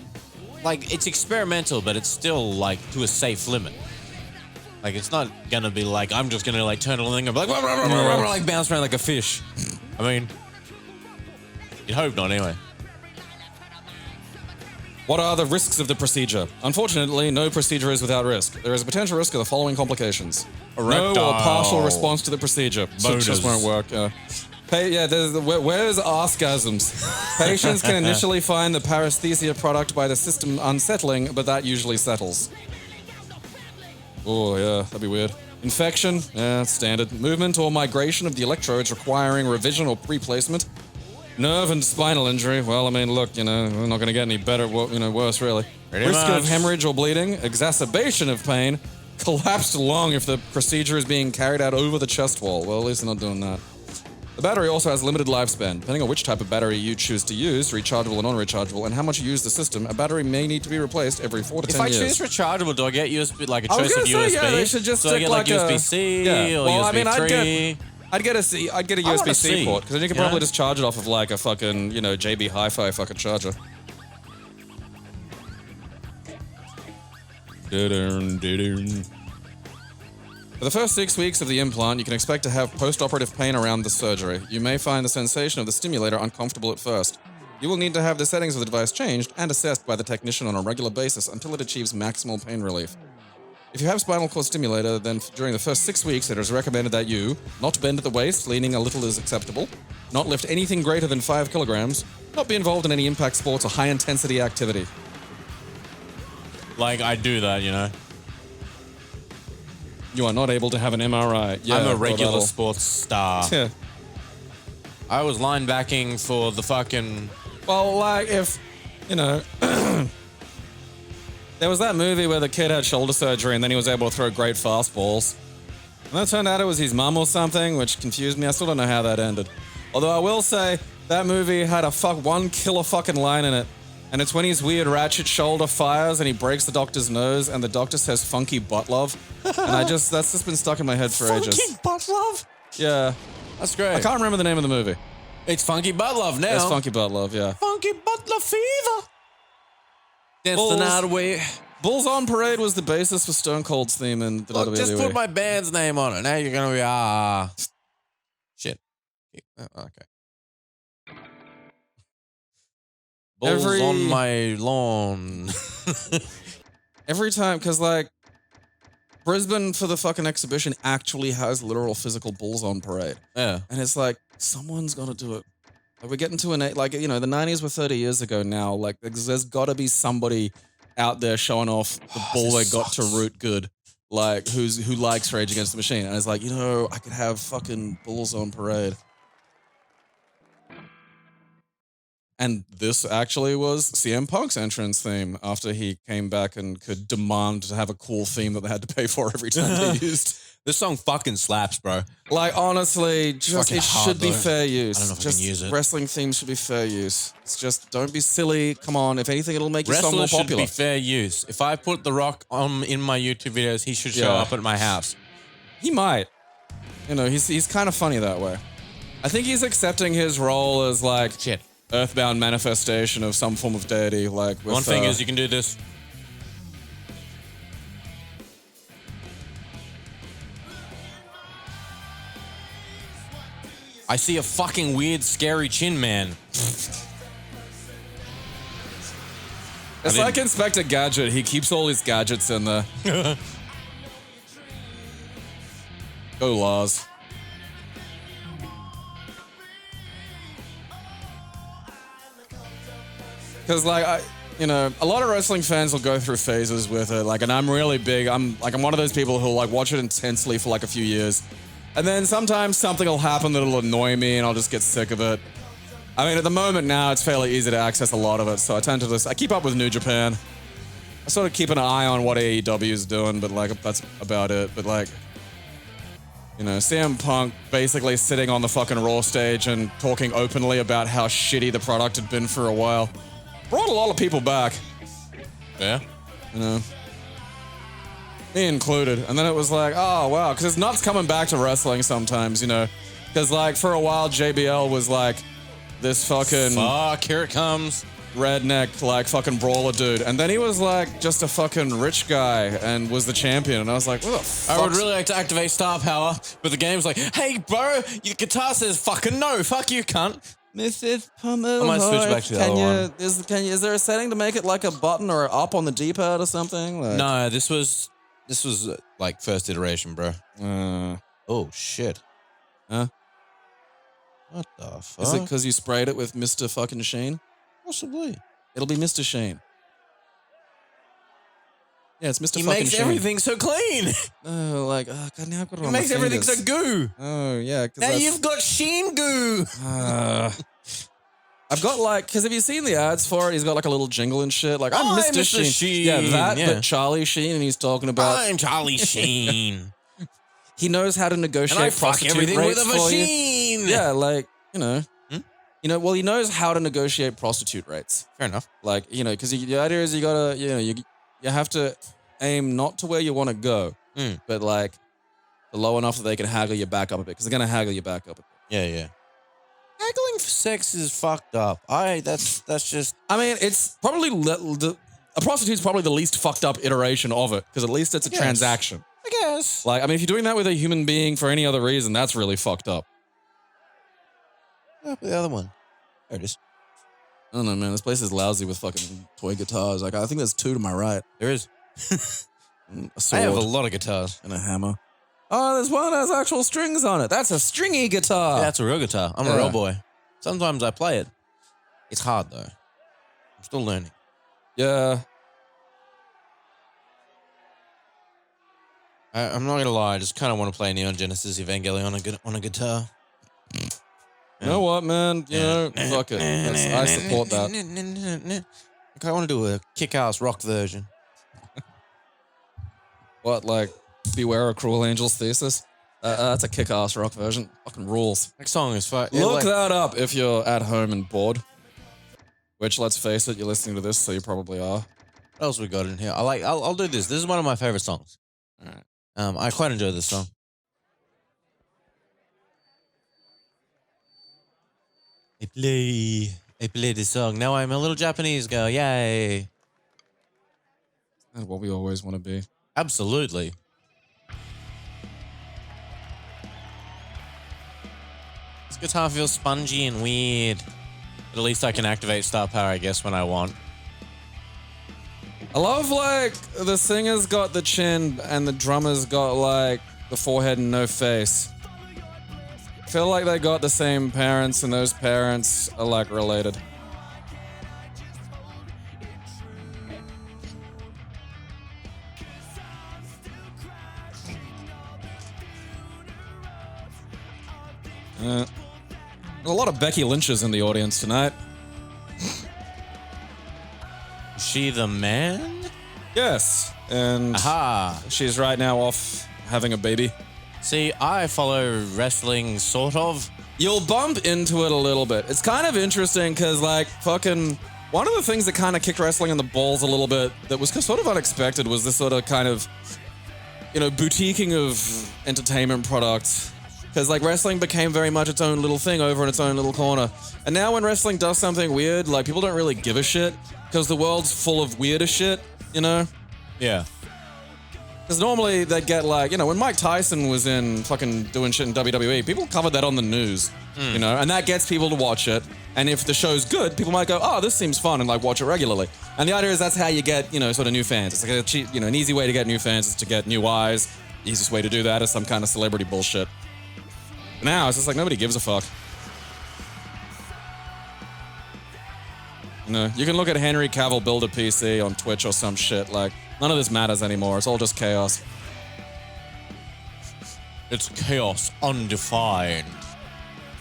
Like, it's experimental, but it's still, like, to a safe limit. Like, it's not gonna be like, I'm just gonna, like, turn it on and go, like, bounce around like a fish. I mean, you'd hope not, anyway. What are the risks of the procedure? Unfortunately, no procedure is without risk. There is a potential risk of the following complications. No or partial response to the procedure. So it just won't work. Where's orgasms? Patients can initially find the paresthesia product by the system unsettling, but that usually settles. Oh, yeah, that'd be weird. Infection? Yeah, standard. Movement or migration of the electrodes requiring revision or replacement. Nerve and spinal injury. Well, I mean, look, we're not going to get any better, worse, really. Risk of hemorrhage or bleeding. Exacerbation of pain. Collapsed lung if the procedure is being carried out over the chest wall. Well, at least they're not doing that. The battery also has limited lifespan. Depending on which type of battery you choose to use, rechargeable or non-rechargeable, and how much you use the system, a battery may need to be replaced every 4 to 10 years. If I choose rechargeable, do I get USB, like a choice of USB? Yeah, they should just so I get like USB-C or USB 3? I'd get a USB-C port, because then you can probably just charge it off of like a fucking, JB Hi-Fi fucking charger. For the first 6 weeks of the implant, you can expect to have post-operative pain around the surgery. You may find the sensation of the stimulator uncomfortable at first. You will need to have the settings of the device changed and assessed by the technician on a regular basis until it achieves maximal pain relief. If you have spinal cord stimulator, then during the first 6 weeks, it is recommended that you not bend at the waist, leaning a little is acceptable, not lift anything greater than 5 kilograms, not be involved in any impact sports or high-intensity activity. Like, I do that, You are not able to have an MRI. Yeah, I'm a regular sports star. Yeah. I was linebacking for the fucking... Well, like, if, there was that movie where the kid had shoulder surgery and then he was able to throw great fastballs. And that turned out it was his mum or something, which confused me. I still don't know how that ended. Although I will say, that movie had one killer fucking line in it. And it's when his weird ratchet shoulder fires and he breaks the doctor's nose and the doctor says funky butt love. And that's just been stuck in my head for ages. Funky butt love? Yeah. That's great. I can't remember the name of the movie. It's Funky Butt Love now. It's Funky Butt Love, yeah. Funky Butt Love Fever. Dance the night away. Bulls on Parade was the basis for Stone Cold's theme in the Look, WWE. just put my band's name on it. Now you're gonna be shit. Okay. Bulls on my lawn. Every time, because like Brisbane for the fucking exhibition actually has literal physical bulls on parade. Yeah. And it's like, someone's got to do it. Like, we're getting to like, you know, the 90s were 30 years ago now. Like, there's got to be somebody out there showing off the bull they got to root good. Like, who likes Rage Against the Machine. And it's like, you know, I could have fucking bulls on parade. And this actually was CM Punk's entrance theme after he came back and could demand to have a cool theme that they had to pay for every time they used. This song fucking slaps, bro. Like, honestly, just it should be fair use. I don't know if just I can use it. Wrestling themes should be fair use. It's just, don't be silly. Come on, if anything, it'll make your song more Wrestlers should popular. be fair use. If I put The Rock on in my YouTube videos, he should show up at my house. He might. You know, he's kind of funny that way. I think he's accepting his role as like earthbound manifestation of some form of deity. Like with, one thing is you can do this. I see a fucking weird, scary chin man. It's like Inspector Gadget. He keeps all his gadgets in there. Go, Lars. Because, like, you know, a lot of wrestling fans will go through phases with it. Like, and I'm really big. I'm one of those people who'll, like, watch it intensely for, like, a few years. And then sometimes something will happen that'll annoy me and I'll just get sick of it. I mean, at the moment now, it's fairly easy to access a lot of it. So I tend to just, I keep up with New Japan. I sort of keep an eye on what AEW is doing, but, like, that's about it. But, like, you know, CM Punk basically sitting on the fucking Raw stage and talking openly about how shitty the product had been for a while. Brought a lot of people back. Yeah. You know. Me included. And then it was like, oh, wow. Because it's nuts coming back to wrestling sometimes, you know. Because, like, for a while, JBL was, like, this fucking... Fuck, here it comes. Redneck, like, fucking brawler dude. And then he was, like, just a fucking rich guy and was the champion. And I was like, what the fuck? I would really like to activate star power, but the game's like, hey, bro, your guitar says fucking no. Fuck you, cunt. Mrs. Pomeroy, I might switch back to the other one. Is there a setting to make it like a button or up on the D-pad or something? Like, No, this was like first iteration, bro. Oh shit. Huh? What the fuck? Is it because you sprayed it with Mr. fucking Sheen? Possibly. It'll be Mr. Sheen. Yeah, it's Mr. He fucking makes Sheen. everything so clean. Oh, like, oh, God, now I've got it He on my makes everything fingers. so goo. Oh, yeah. Now you've got Sheen goo. I've got like, because have you seen the ads for it? He's got like a little jingle and shit. Like, I'm Mr. Sheen. Yeah, that, but Charlie Sheen, and he's talking about. I'm Charlie Sheen. He knows how to negotiate and I fuck prostitute everything rates with a for you. machine. Yeah, like, you know. You know, well, he knows how to negotiate prostitute rates. Fair enough. Like, you know, because the idea is you gotta, you know, you have to aim not to where you want to go, but like low enough that they can haggle you back up a bit, because they're gonna haggle you back up a bit. Yeah. Haggling for sex is fucked up. That's just. I mean, it's probably a prostitute's probably the least fucked up iteration of it, because at least it's a transaction. I guess. Like, I mean, if you're doing that with a human being for any other reason, that's really fucked up. The other one. There it is. I don't know, man. This place is lousy with fucking toy guitars. Like, I think there's two to my right. There is. A sword. I have a lot of guitars. And a hammer. Oh, there's one that has actual strings on it. That's a stringy guitar. Yeah, that's a real guitar. I'm a real boy. Sometimes I play it. It's hard, though. I'm still learning. Yeah. I'm not gonna lie. I just kind of want to play Neon Genesis Evangelion on a guitar. You know what, man? You know, fuck it. I support that. I want to do a kick-ass rock version. What, like, Beware a Cruel Angel's Thesis? That's a kick-ass rock version. Fucking rules. Next song is fun. Look that up if you're at home and bored. Which, let's face it, you're listening to this, so you probably are. What else we got in here? I'll do this. This is one of my favorite songs. All right. I quite enjoy this song. I play this song. Now I'm a little Japanese girl. Yay. And what we always want to be. Absolutely. This guitar feels spongy and weird. But at least I can activate star power, I guess, when I want. I love, like, the singer's got the chin and the drummer's got, like, the forehead and no face. I feel like they got the same parents and those parents are, like, related. A lot of Becky Lynches in the audience tonight. Is she the man? Yes, and she's right now off having a baby. See, I follow wrestling, sort of. You'll bump into it a little bit. It's kind of interesting because, like, fucking... One of the things that kind of kicked wrestling in the balls a little bit that was sort of unexpected was this sort of kind of, you know, boutiquing of entertainment products. Because, like, wrestling became very much its own little thing over in its own little corner. And now when wrestling does something weird, like, people don't really give a shit because the world's full of weirder shit, you know? Yeah. Because normally they'd get, like, you know, when Mike Tyson was in fucking doing shit in WWE, people covered that on the news, you know? And that gets people to watch it. And if the show's good, people might go, oh, this seems fun, and, like, watch it regularly. And the idea is that's how you get, you know, sort of new fans. It's like a cheap, you know, an easy way to get new fans is to get new eyes. The easiest way to do that is some kind of celebrity bullshit. Now, it's just like nobody gives a fuck. You know, you can look at Henry Cavill build a PC on Twitch or some shit. Like, none of this matters anymore. It's all just chaos. It's chaos undefined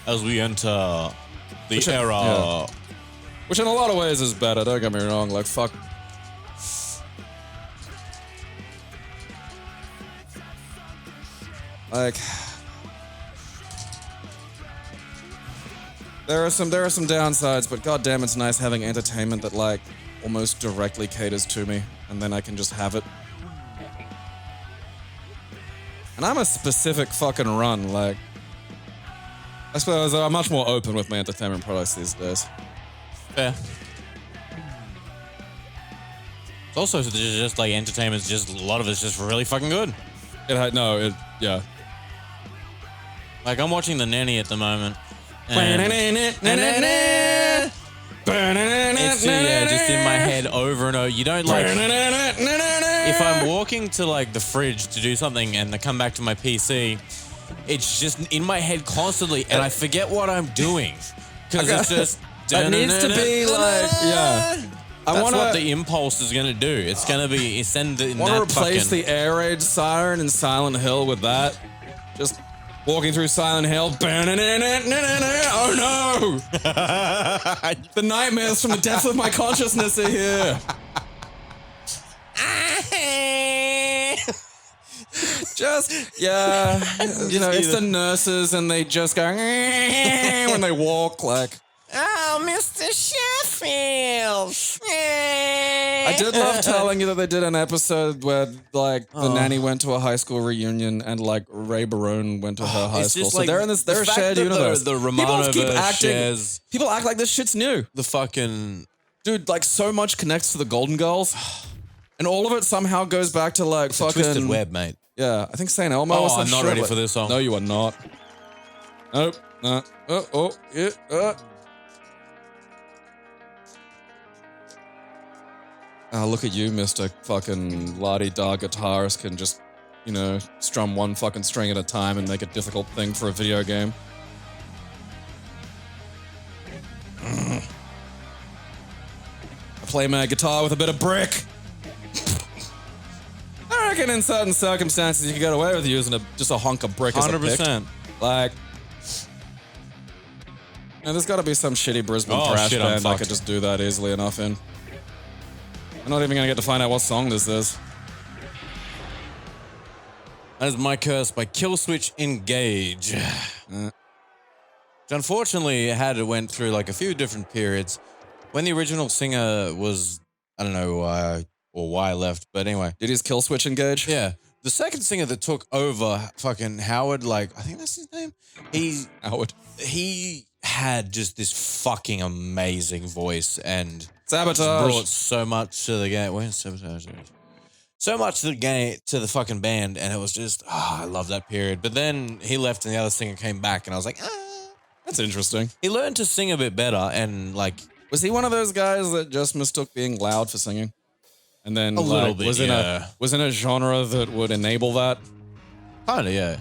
as we enter the era. Yeah. Which in a lot of ways is better, don't get me wrong. Like, fuck. Like... There are some downsides, but goddamn, it's nice having entertainment that, like, almost directly caters to me, and then I can just have it. And I'm a specific fucking run, like... I suppose I'm much more open with my entertainment products these days. Fair. It's also just, like, entertainment's just, a lot of it's just really fucking good. Yeah. Like, I'm watching The Nanny at the moment. It's just in my head over and over. You don't like... If I'm walking to, like, the fridge to do something and I come back to my PC, it's just in my head constantly and I forget what I'm doing. Because it's just... It needs to be, like... Yeah. That's what the impulse is going to do. It's going to be... I want to replace the air raid siren in Silent Hill with that. Just... Walking through Silent Hill. Oh no! The nightmares from the depth of my consciousness are here. Just, yeah. You know, it's the nurses and they just go when they walk, like. Oh, Mr. Sheffield. I did love telling you that they did an episode where, like, the nanny went to a high school reunion and, like, Ray Barone went to her high school. So like, they're in this, they're a shared universe. The Romano shares. People act like this shit's new. The fucking... Dude, like, so much connects to the Golden Girls. And all of it somehow goes back to, like, it's fucking... a twisted web, mate. Yeah, I think St. Elmo or some I'm not shit. ready for this song. No, you are not. Nope. No. Oh, look at you, Mr. fucking la-di-da guitarist can just, you know, strum one fucking string at a time and make a difficult thing for a video game. I play my guitar with a bit of brick. I reckon in certain circumstances you can get away with using just a hunk of brick as a pick. 100%. Like... Now, there's got to be some shitty Brisbane thrash band I could just do that easily enough in. I'm not even going to get to find out what song this is. That is My Curse by Killswitch Engage. Which unfortunately went through like a few different periods. When the original singer was, I don't know why or why left, but anyway. Did his Killswitch Engage? Yeah. The second singer that took over, fucking Howard, like, I think that's his name. He had just this fucking amazing voice and Sabotage. brought so much to the game. Where's Sabotage? so much to the fucking band, and it was just, I love that period. But then he left and the other singer came back, and I was like, That's interesting. He learned to sing a bit better, and like, Was he one of those guys that just mistook being loud for singing? And then A little bit, was yeah. in a genre that would enable that? kind of, yeah.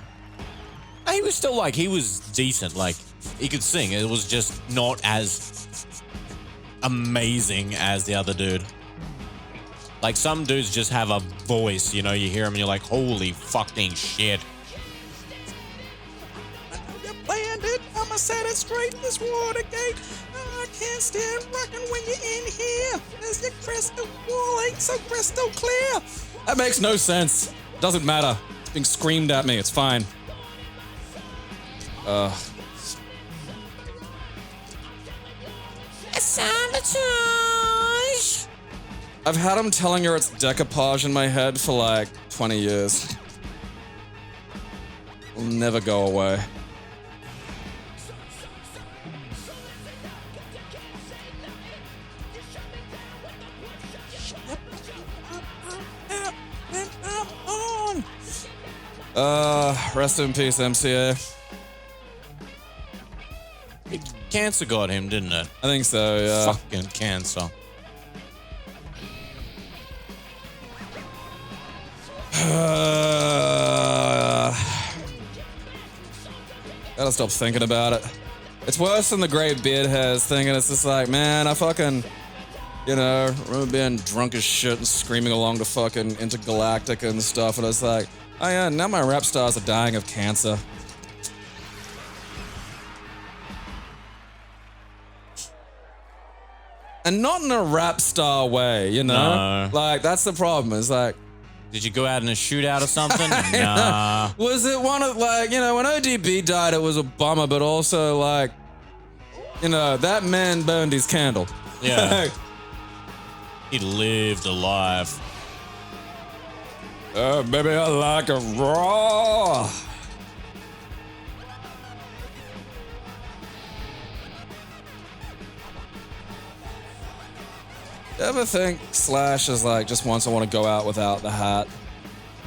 He was still like, he was decent, like, he could sing. It was just not as amazing as the other dude. Like, some dudes just have a voice, you know, you hear him and you're like, holy fucking shit. Landed, I'ma set it straight, this Watergate. I can't stand rocking when you're in here. As your crystal wall ain't so crystal clear. That makes no sense. Doesn't matter. It's being screamed at me. It's fine. Sabotage. I've had him telling her it's decoupage in my head for like 20 years. It'll never go away. Rest in peace, MCA. Cancer got him, didn't it? I think so, yeah. Fucking cancer. Gotta stop thinking about it. It's worse than the Great Beard Hairs thing, and it's just like, man, I fucking, you know, remember being drunk as shit and screaming along to fucking Intergalactica and stuff, and it's like, oh yeah, now my rap stars are dying of cancer. And not in a rap star way, you know? No. Like, that's the problem. It's like, Did you go out in a shootout or something? Nah. was it one of, like, you know, when ODB died, it was a bummer, but also, like, you know, that man burned his candle. Yeah. He lived a life. Baby, I like it raw. You ever think Slash is like, just once I want to go out without the hat?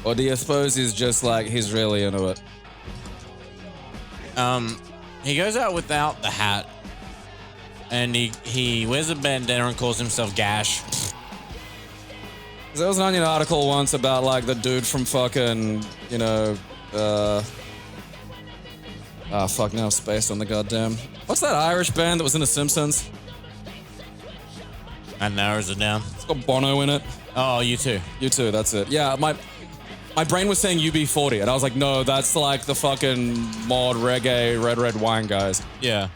Or do you suppose he's just like, he's really into it? He goes out without the hat, and he wears a bandana and calls himself Gash. There was an Onion article once about like the dude from fucking, you know, fuck, now I'm spaced on the goddamn. What's that Irish band that was in The Simpsons? And narrows it down. It's got Bono in it. Oh, you too. You too, that's it. Yeah, my brain was saying UB40, and I was like, no, that's like the fucking mod reggae red wine guys. Yeah.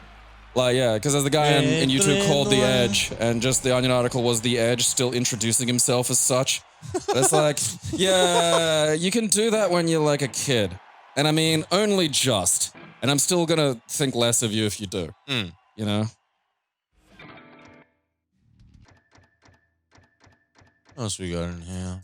Like, yeah, because there's the guy in YouTube called The Edge, and just the Onion article was The Edge still introducing himself as such. But it's like, yeah, you can do that when you're like a kid. And I mean, only just. And I'm still gonna think less of you if you do. You know? What else we got in here?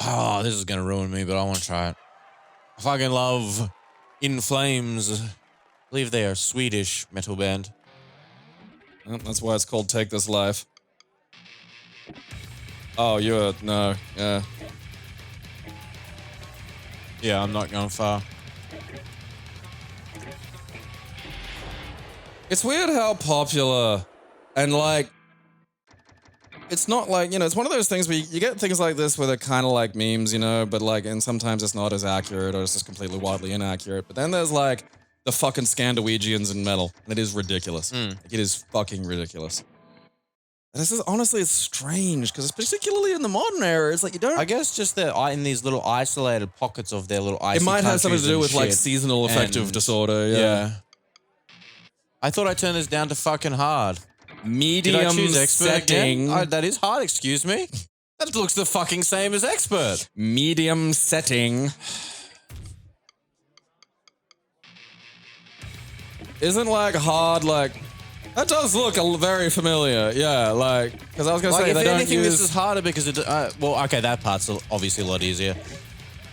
Oh, this is gonna ruin me, but I want to try it. I fucking love In Flames. I believe they are a Swedish metal band. Well, that's why it's called Take This Life. Oh, no, yeah. Yeah, I'm not going far. It's weird how popular and like, it's not like, you know, it's one of those things where you get things like this where they're kind of like memes, you know, but like, and sometimes it's not as accurate or it's just completely wildly inaccurate. But then there's like the fucking Scandinavians in metal, and it is ridiculous. Like, it is fucking ridiculous. And this is honestly, it's strange because it's particularly in the modern era. It's like you don't. I guess just they're in these little isolated pockets of their little icy It might have something to do countries with and like shit. seasonal affective And- disorder. Yeah. I thought I turned this down to fucking hard. Did I Medium choose expert setting. again? That is hard, excuse me. That looks the fucking same as expert. Medium setting. Isn't like hard, like, that does look very familiar. Yeah, like, because I was going to Like, say, if they don't anything, use. this is harder because it... well, okay, that part's obviously a lot easier.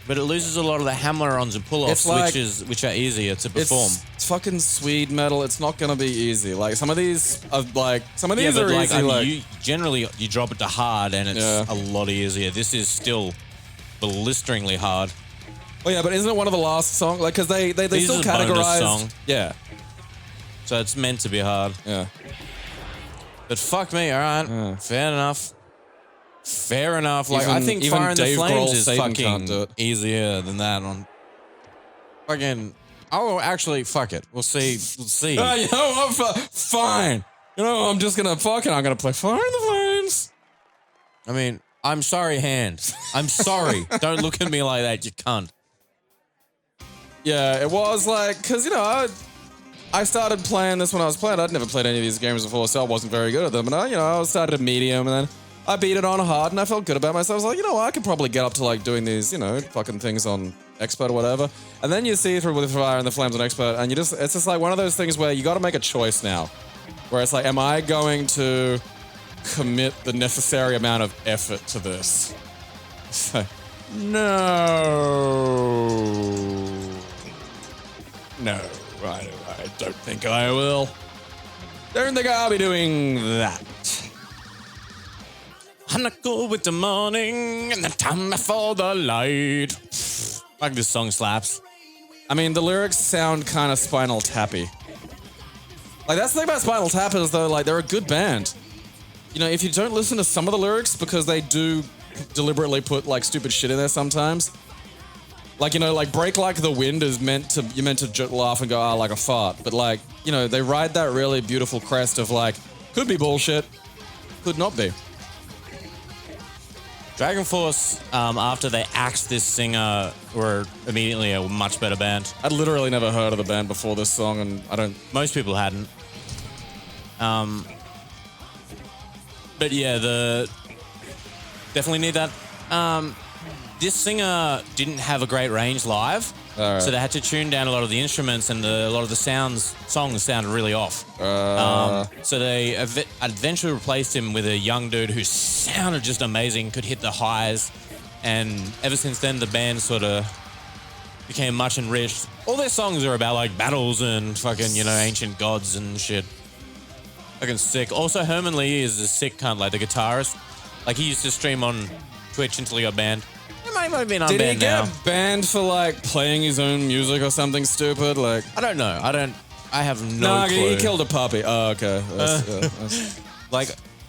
but it loses a lot of the hammer-ons and pull-offs, It's like- which are easier to perform. It's fucking Swede metal. It's not gonna be easy. Like some of these are like some of these but are like, easy. I mean, like you generally you drop it to hard and it's Yeah. a lot easier. This is still blisteringly hard. oh yeah, but isn't it one of the last songs? Like because they This still is a bonus categorize. song. Yeah, So it's meant to be hard. yeah. But fuck me, all right, Yeah. fair enough. Fair enough. Like I Even- think even Fire in the Dave Flames Grohl is Satan can't do fucking it. easier than that on. Fucking. Oh, actually, fuck it. We'll see. We'll see. You know what? Fine. You know, I'm just gonna I'm gonna play Fire in the Flames. I mean, I'm sorry, hand. I'm sorry. Don't look at me like that, you cunt. Yeah, it was like, because, you know, I started playing this when I was playing. I'd never played any of these games before, so I wasn't very good at them. And I started at medium, and then I beat it on hard, and I felt good about myself. I was like, you know what, I could probably get up to, like, doing these, you know, fucking things on expert or whatever. And then you see through with Fire and the Flames on expert, and it's just like one of those things where you got to make a choice now. Where it's like, am I going to commit the necessary amount of effort to this? It's like, no, I don't think I will. Don't think I'll be doing that. I'm not good with the morning and the time before the light. Like this song slaps. I mean, the lyrics sound kind of Spinal Tappy. Like, that's the thing about Spinal Tap is, though, like, they're a good band. You know, if you don't listen to some of the lyrics, because they do deliberately put, like, stupid shit in there sometimes. Like, you know, like, Break Like the Wind is you're meant to laugh and go, ah, like a fart. But, like, you know, they ride that really beautiful crest of, like, could be bullshit, could not be. Dragon Force, after they axed this singer, were immediately a much better band. I'd literally never heard of the band before this song, and I don't... Most people hadn't. But yeah, definitely need that. This singer didn't have a great range live, Alright. so they had to tune down a lot of the instruments, and a lot of the songs sounded really off. So they eventually replaced him with a young dude who sounded just amazing, could hit the highs, and ever since then the band sort of became much enriched. All their songs are about like battles and fucking, you know, ancient gods and shit. Fucking sick. Also, Herman Lee is a sick cunt, like the guitarist. Like, he used to stream on Twitch until he got banned. He might have been unbanned Did he now. get banned for, like, playing his own music or something stupid? Like... I don't know. I have no Nah, clue. he killed a puppy. Oh, okay. That's... Like,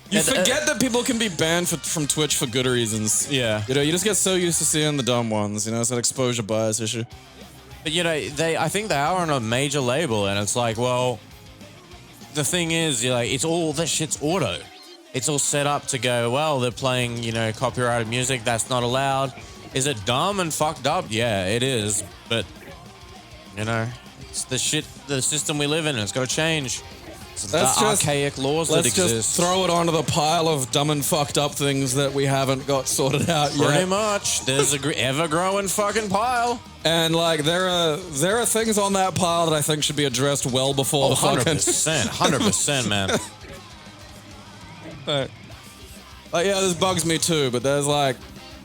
You forget that people can be banned from Twitch for good reasons. Yeah. You know, you just get so used to seeing the dumb ones. You know, it's an exposure bias issue. But, you know, I think they are on a major label, and it's like, well, the thing is, you're like, that shit's auto. It's all set up to go, well, they're playing, you know, copyrighted music. That's not allowed. Is it dumb and fucked up? Yeah, it is. But, you know, it's the system we live in, and it's got to change. It's the archaic laws that Let's exist. just throw it onto the pile of dumb and fucked up things that we haven't got sorted out yet. Pretty much. There's a ever-growing fucking pile. And like there are things on that pile that I think should be addressed well before the fucking 100%, man. Like, yeah, this bugs me too, but there's like,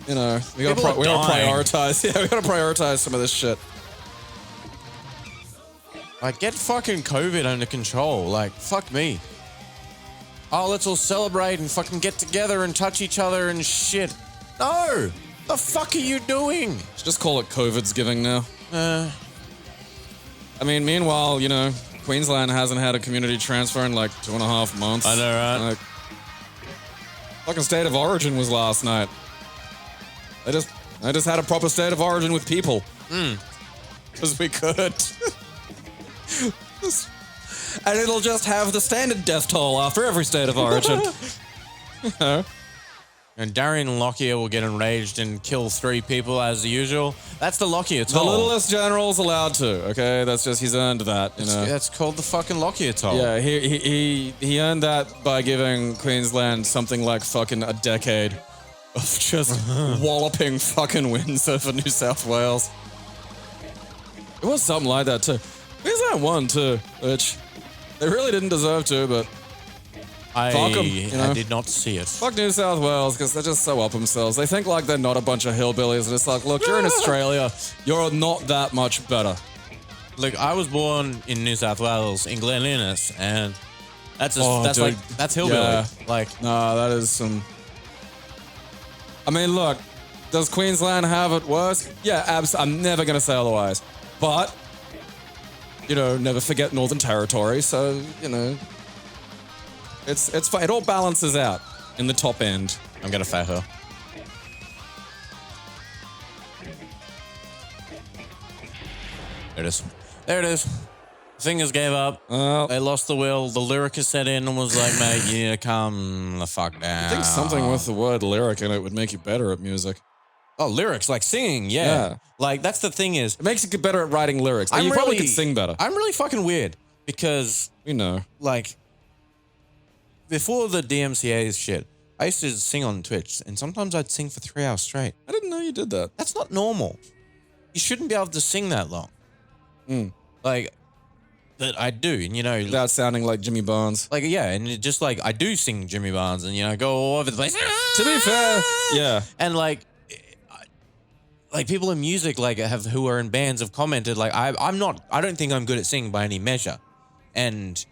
you know, we gotta prioritize. Yeah, we gotta prioritize some of this shit. Like, get fucking COVID under control. Like, fuck me. Oh, let's all celebrate and fucking get together and touch each other and shit. No! The fuck are you doing? Just call it COVID's giving now. I mean, meanwhile, you know, Queensland hasn't had a community transfer in like 2.5 months. I know, right? Like, fucking state of origin was last night. They just had a proper state of origin with people. Because we could. And it'll just have the standard death toll after every state of origin. You know? And Darian Lockyer will get enraged and kill 3 people as usual. That's the Lockyer The toll. littlest general's allowed to, okay? That's just, he's earned that, you know? That's called the fucking Lockyer toll. Yeah, he earned that by giving Queensland something like fucking a decade of just walloping fucking wins over New South Wales. It was something like that too. Queensland won too, which they really didn't deserve to, but Fuck 'em, you know? I did not see it. Fuck New South Wales, because they're just so up themselves. They think like they're not a bunch of hillbillies, and it's like, look, you're in Australia. You're not that much better. Look, I was born in New South Wales, in Glen Innes, and that's dude. that's hillbilly. Yeah. Like, No, that is some... I mean, look, does Queensland have it worse? Yeah, I'm never going to say otherwise. But, you know, never forget Northern Territory, so, you know, it's fine. It all balances out in the top end. I'm gonna fat her. There it is. There it is. Fingers gave up. They lost the will. The lyricist set in and was like, mate, you need to calm the fuck down. I think something with the word lyric in it would make you better at music. Oh, lyrics, like singing, yeah. Like, that's the thing is... It makes you get better at writing lyrics. You probably could sing better. I'm really fucking weird because... You know. Like, before the DMCA's shit, I used to sing on Twitch, and sometimes I'd sing for 3 hours straight. I didn't know you did that. That's not normal. You shouldn't be able to sing that long. Like, but I do, and you know... Without sounding like Jimmy Barnes. Like, yeah, and it just like, I do sing Jimmy Barnes, and you know, go all over the place. To be fair, yeah. And like people in music, like, who are in bands have commented, like, I don't think I'm good at singing by any measure. And...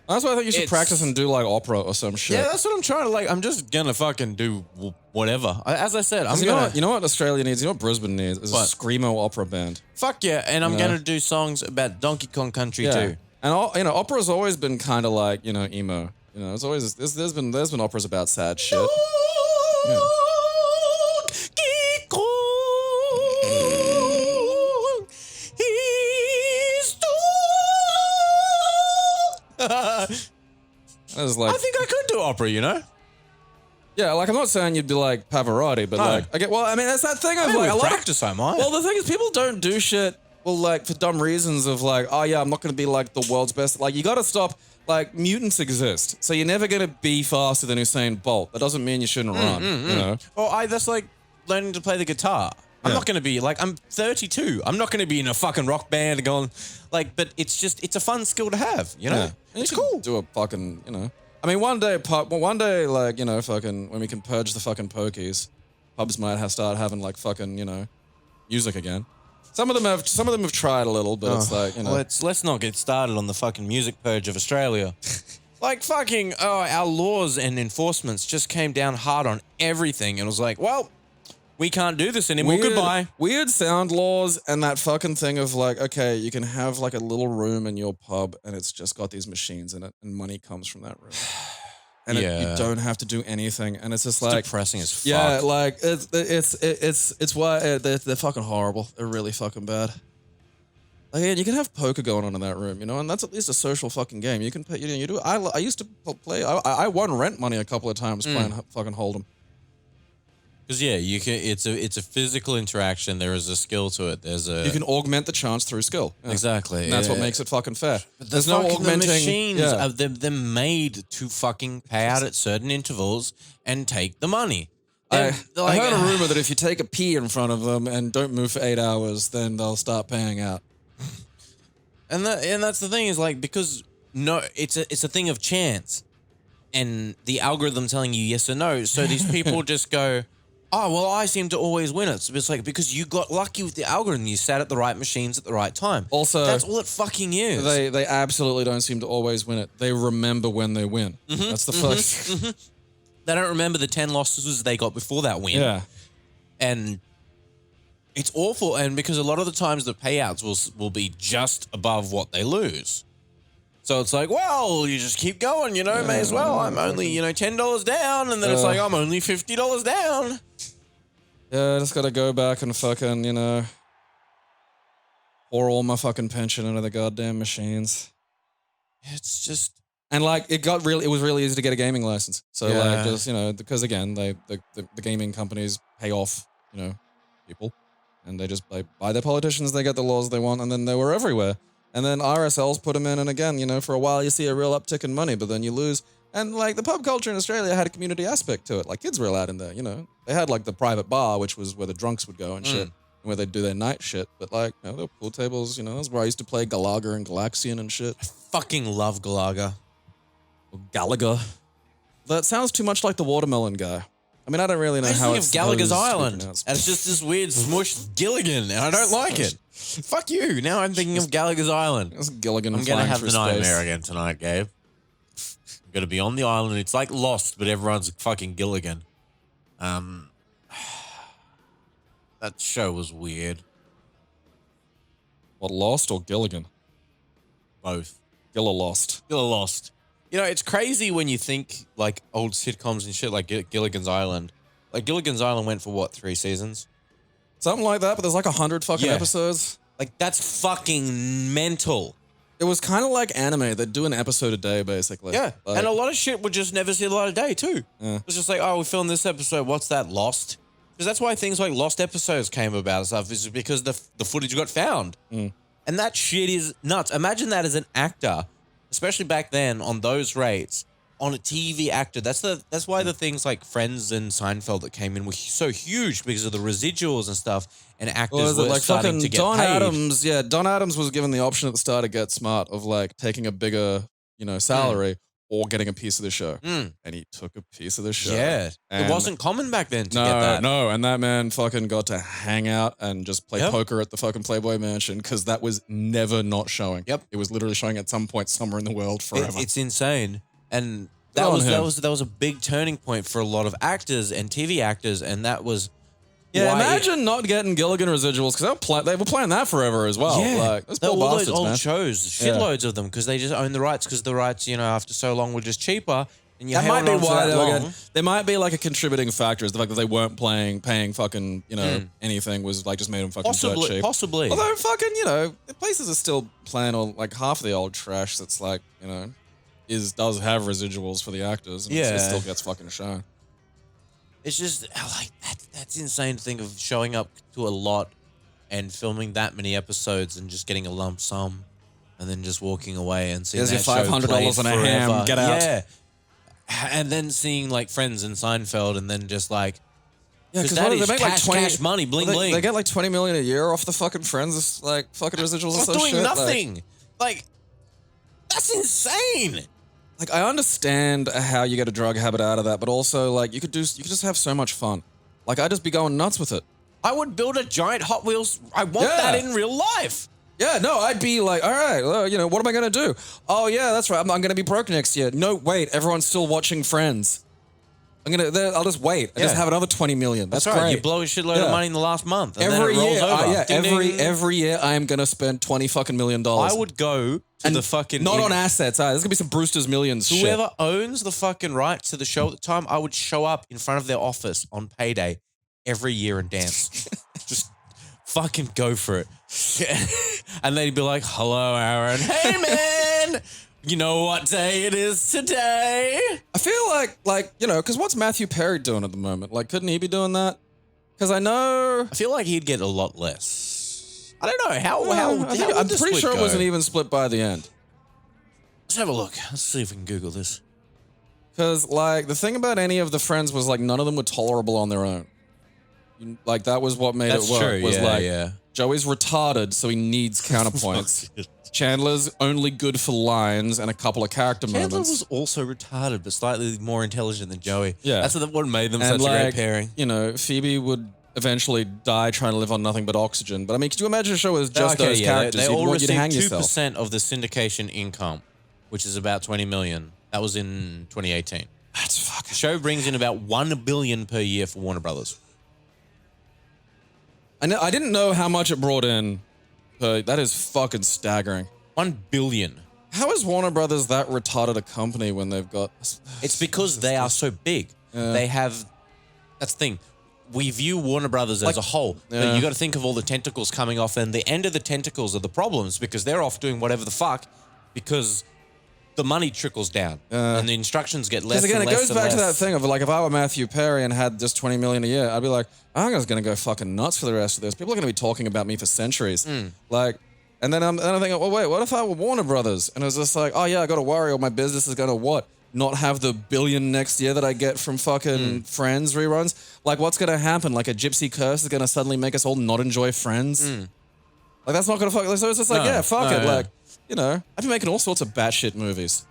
That's why I think you should practice and do like opera or some shit. Yeah, that's what I'm trying to like. I'm just gonna fucking do whatever. As I said, you know what Australia needs? You know what Brisbane needs? Is a screamo opera band. Fuck yeah, and I'm gonna do songs about Donkey Kong Country too. And you know, opera's always been kind of like, you know, emo. You know, it's always there's been operas about sad shit. Yeah. Like, I think I could do opera, you know? Yeah, like I'm not saying you'd be like Pavarotti, but like I get. Well, I mean, that's that thing of like a practice. I might. Well, the thing is, people don't do shit. Well, like for dumb reasons of like, oh yeah, I'm not going to be like the world's best. Like you got to stop. Like mutants exist, so you're never going to be faster than Usain Bolt. That doesn't mean you shouldn't run. You know. Well, that's like learning to play the guitar. I'm not going to be like, I'm 32. I'm not going to be in a fucking rock band going like, but it's just, it's a fun skill to have, you know? Yeah. It's cool. Do a fucking, you know. I mean, one day, like, you know, fucking, when we can purge the fucking pokies, pubs might start having like fucking, you know, music again. Some of them have tried a little, but it's like, you know. Let's not get started on the fucking music purge of Australia. Like fucking, our laws and enforcements just came down hard on everything. And it was like, well, we can't do this anymore. Goodbye. Weird sound laws and that fucking thing of like, okay, you can have like a little room in your pub and it's just got these machines in it and money comes from that room. And you don't have to do anything. And it's just like depressing as fuck. Yeah, like it's why they're fucking horrible. They're really fucking bad. Like, yeah, you can have poker going on in that room, you know, and that's at least a social fucking game. You can pay, you do. I used to play. I won rent money a couple of times playing fucking Hold'em. Because you can. It's a physical interaction. There is a skill to it. You can augment the chance through skill. Yeah. Exactly. And that's what makes it fucking fair. But there's no augmenting. The machines, they're made to fucking pay out at certain intervals and take the money. I heard a rumor that if you take a pee in front of them and don't move for 8 hours, then they'll start paying out. And that's the thing is like, because it's a thing of chance, and the algorithm telling you yes or no. So these people just go, oh, well, I seem to always win it. So it's like, because you got lucky with the algorithm. You sat at the right machines at the right time. Also, that's all it fucking is. They absolutely don't seem to always win it. They remember when they win. That's the first. They don't remember the 10 losses they got before that win. Yeah. And it's awful. And because a lot of the times the payouts will be just above what they lose. So it's like, well, you just keep going, you know, may as well. I'm only, you know, $10 down. And then it's like, I'm only $50 down. Yeah, I just got to go back and fucking, you know, pour all my fucking pension into the goddamn machines. It's just... And like, it was really easy to get a gaming license. So like, just, you know, because again, the gaming companies pay off, you know, people. And they just buy their politicians, they get the laws they want, and then they were everywhere. And then RSLs put them in, and again, you know, for a while you see a real uptick in money, but then you lose. And like the pub culture in Australia had a community aspect to it. Like kids were allowed in there, you know. They had like the private bar, which was where the drunks would go and shit, and where they'd do their night shit. But like, you know, there were pool tables, you know, that's where I used to play Galaga and Galaxian and shit. I fucking love Galaga. Or Gallagher. That sounds too much like the watermelon guy. I mean, I don't really know I just how think it's of Gallagher's supposed to be Island, pronounced. and it's just this weird smushed Gilligan, and I don't like it. Fuck you. Now I'm thinking of Gallagher's Island. It's Gilligan I'm gonna flying have through the nightmare space. again tonight, Gabe. I'm gonna be on the island. It's like Lost, but everyone's fucking Gilligan. That show was weird. What, Lost or Gilligan? Both. Gilla Lost. Still Lost. You know, it's crazy when you think like old sitcoms and shit like Gilligan's Island. Like Gilligan's Island went for what, 3 seasons? Something like that, but there's like 100 fucking Yeah. episodes. Like that's fucking mental. It was kind of like anime. They'd do an episode a day, basically. Yeah. Like, And a lot of shit would just never see the light of day too. Yeah. It's just like, oh, we filmed this episode. What's that? Lost? Because that's why things like Lost episodes came about and stuff, is because the footage got found. And that shit is nuts. Imagine that as an actor, especially back then on those rates, on a TV actor. That's why the things like Friends and Seinfeld that came in were so huge because of the residuals and stuff. And actors were like starting fucking to get Don paid. Adams? Yeah, Don Adams was given the option at the start to Get Smart of like taking a bigger, salary or getting a piece of the show, and he took a piece of the show. Yeah. And It wasn't common back then to No, get that. no, and that man fucking got to hang out and just play Yep. poker at the fucking Playboy Mansion because that was never not showing. Yep. It was literally showing at some point somewhere in the world forever. It's insane. And Good that on was him. that was a big turning point for a lot of actors and TV actors, and that was yeah, why imagine not getting Gilligan residuals because they were playing that forever as well. Like, those There poor were all those bastards, old man. shows, shitloads of them, because they just owned the rights. Because the rights, after so long, were just cheaper. And you That might held be on to why that they were long. getting. There might be like a contributing factor is the fact that they weren't paying fucking, anything was like just made them fucking dirt cheap. Possibly. Although fucking, the places are still playing all like half the old trash that's like, does have residuals for the actors and it still gets fucking shown. It's just like that's insane to think of showing up to a lot and filming that many episodes and just getting a lump sum and then just walking away and seeing Here's that your show $500 played and a ham, forever. get out. Yeah. And then seeing like Friends and Seinfeld and then just like, Yeah, because because that is they make like 20 cash money, bling bling. They get like 20 million a year off the fucking Friends, like fucking residuals and Not stuff. doing shit. nothing. Like, that's insane. Like I understand how you get a drug habit out of that, but also like you could just have so much fun. Like I'd just be going nuts with it. I would build a giant Hot Wheels. I want Yeah. that in real life. Yeah, no, I'd be like, all right, well, what am I going to do? Oh, yeah, that's right. I'm going to be broke next year. No, wait, everyone's still watching Friends. I'll just wait and just Yeah. have another 20 million. That's right. great. You blow a shitload of money in the last month. And every then it rolls year, over. Ding, ding. every year I am going to spend $20 fucking million. I would go to the fucking. Not on assets. There's going to be some Brewster's Millions shit. Whoever owns the fucking rights to the show at the time, I would show up in front of their office on payday every year and dance. Just fucking go for it. And they'd be like, hello, Aaron. Hey, man. You know what day it is today? I feel like because what's Matthew Perry doing at the moment? Like, couldn't he be doing that? Because I know. I feel like he'd get a lot less. I don't know. How I'm would the pretty split sure go? it wasn't even split by the end. Let's have a look. Let's see if we can Google this. Because, like, the thing about any of the Friends was, like, none of them were tolerable on their own. Like, that was what made That's it work. true. Was Yeah, like, yeah. Joey's retarded, so he needs counterpoints. Chandler's only good for lines and a couple of character Chandler moments. was also retarded, but slightly more intelligent than Joey. Yeah. That's what made them and such a like, great pairing. Phoebe would eventually die trying to live on nothing but oxygen. But I mean, could you imagine a show with just those characters? They You'd all want you to hang received yourself. 2% of the syndication income, which is about 20 million. That was in 2018. That's fucking. The show brings in about 1 billion per year for Warner Brothers. I didn't know how much it brought in, but that is fucking staggering. 1 billion. How is Warner Brothers that retarded a company when they've got... It's because they are so big. They have. That's the thing. We view Warner Brothers as a whole, but you got to think of all the tentacles coming off, and the end of the tentacles are the problems because they're off doing whatever the fuck because the money trickles down and the instructions get less. Because again, and it less goes and back to that less. thing of like, if I were Matthew Perry and had just 20 million a year, I'd be like, I'm just going to go fucking nuts for the rest of this. People are going to be talking about me for centuries. Like, and then I'm thinking, well, wait, what if I were Warner Brothers? And it was just like, oh yeah, I got to worry, or my business is going to what? Not have the billion next year that I get from fucking Friends reruns? Like, what's going to happen? Like, a gypsy curse is going to suddenly make us all not enjoy Friends? Like, that's not going to fuck. So it's just like, No, yeah, fuck no, it. yeah. Like, I've been making all sorts of batshit movies.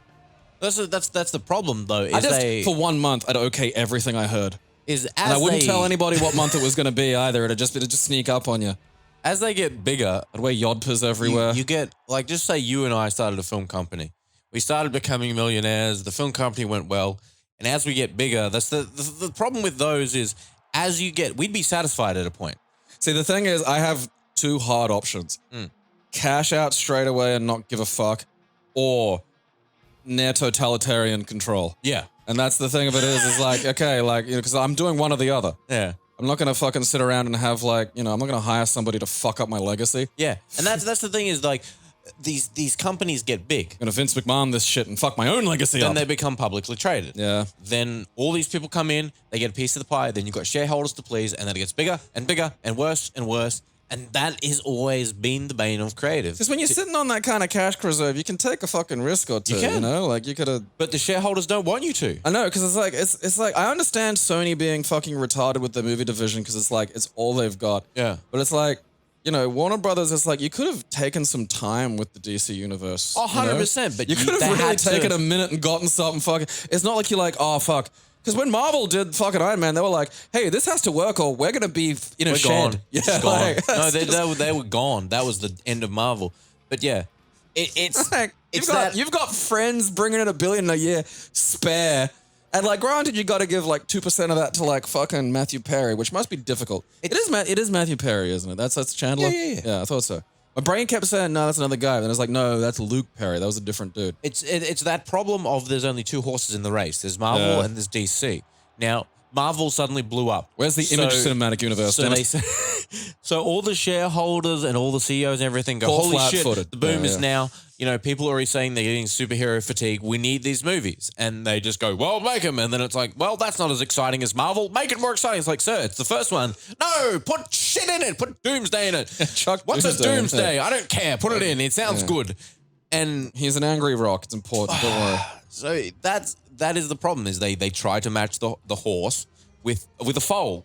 That's the problem though. I just for 1 month I'd okay everything I heard. And I wouldn't tell anybody what month it was going to be either. It'd just sneak up on you. As they get bigger, I'd wear yodpas everywhere. you get like, just say you and I started a film company. We started becoming millionaires. The film company went well, and as we get bigger, that's the problem with those is we'd be satisfied at a point. See, the thing is, I have 2 hard options: cash out straight away and not give a fuck, or near totalitarian control. Yeah, and that's the thing of it is like, okay, like, because I'm doing one or the other. yeah. I'm not gonna fucking sit around and have like, I'm not gonna hire somebody to fuck up my legacy. Yeah, and that's the thing is like, these companies get big. I'm gonna Vince McMahon this shit and fuck my own legacy Then up. they become publicly traded. Yeah. Then all these people come in, they get a piece of the pie. Then you've got shareholders to please, and then it gets bigger and bigger and worse and worse. And that has always been the bane of creative. Because when you're sitting on that kind of cash reserve, you can take a fucking risk or two. You can. Like you could have. But the shareholders don't want you to. I know, because it's like I understand Sony being fucking retarded with the movie division because it's like it's all they've got. Yeah. But it's like, Warner Brothers. It's like you could have taken some time with the DC universe. Oh, 100%. But you could have really taken a minute and gotten something fucking. It's not like you're like, oh fuck. Because when Marvel did fucking Iron Man, they were like, "Hey, this has to work, or we're gonna be in a We're shed." gone. Yeah, It's gone. like, No, they were gone. That was the end of Marvel. But yeah, it's like, you've got friends bringing in $1 billion a year spare, and like, granted, you got to give like 2% of that to like fucking Matthew Perry, which must be difficult. It is Matthew Perry, isn't it? That's Chandler. Yeah. I thought so. My brain kept saying, no, that's another guy. And then it's like, no, that's Luke Perry. That was a different dude. It's that problem of there's only 2 horses in the race. There's Marvel and there's DC. Now, Marvel suddenly blew up. Where's the Image Cinematic Universe? So all the shareholders and all the CEOs and everything go, All holy shit, flat-footed. the boom Yeah, is yeah. now, people are already saying they're getting superhero fatigue. We need these movies. And they just go, well, make them. And then it's like, well, that's not as exciting as Marvel. Make it more exciting. It's like, sir, it's the first one. No, put shit in it. Put Doomsday in it. Chuck What's Doomsday. a Doomsday? I don't care. Put it in. It sounds good. And He's an angry rock. It's important. Don't worry. so that is the problem is they try to match the horse with a foal.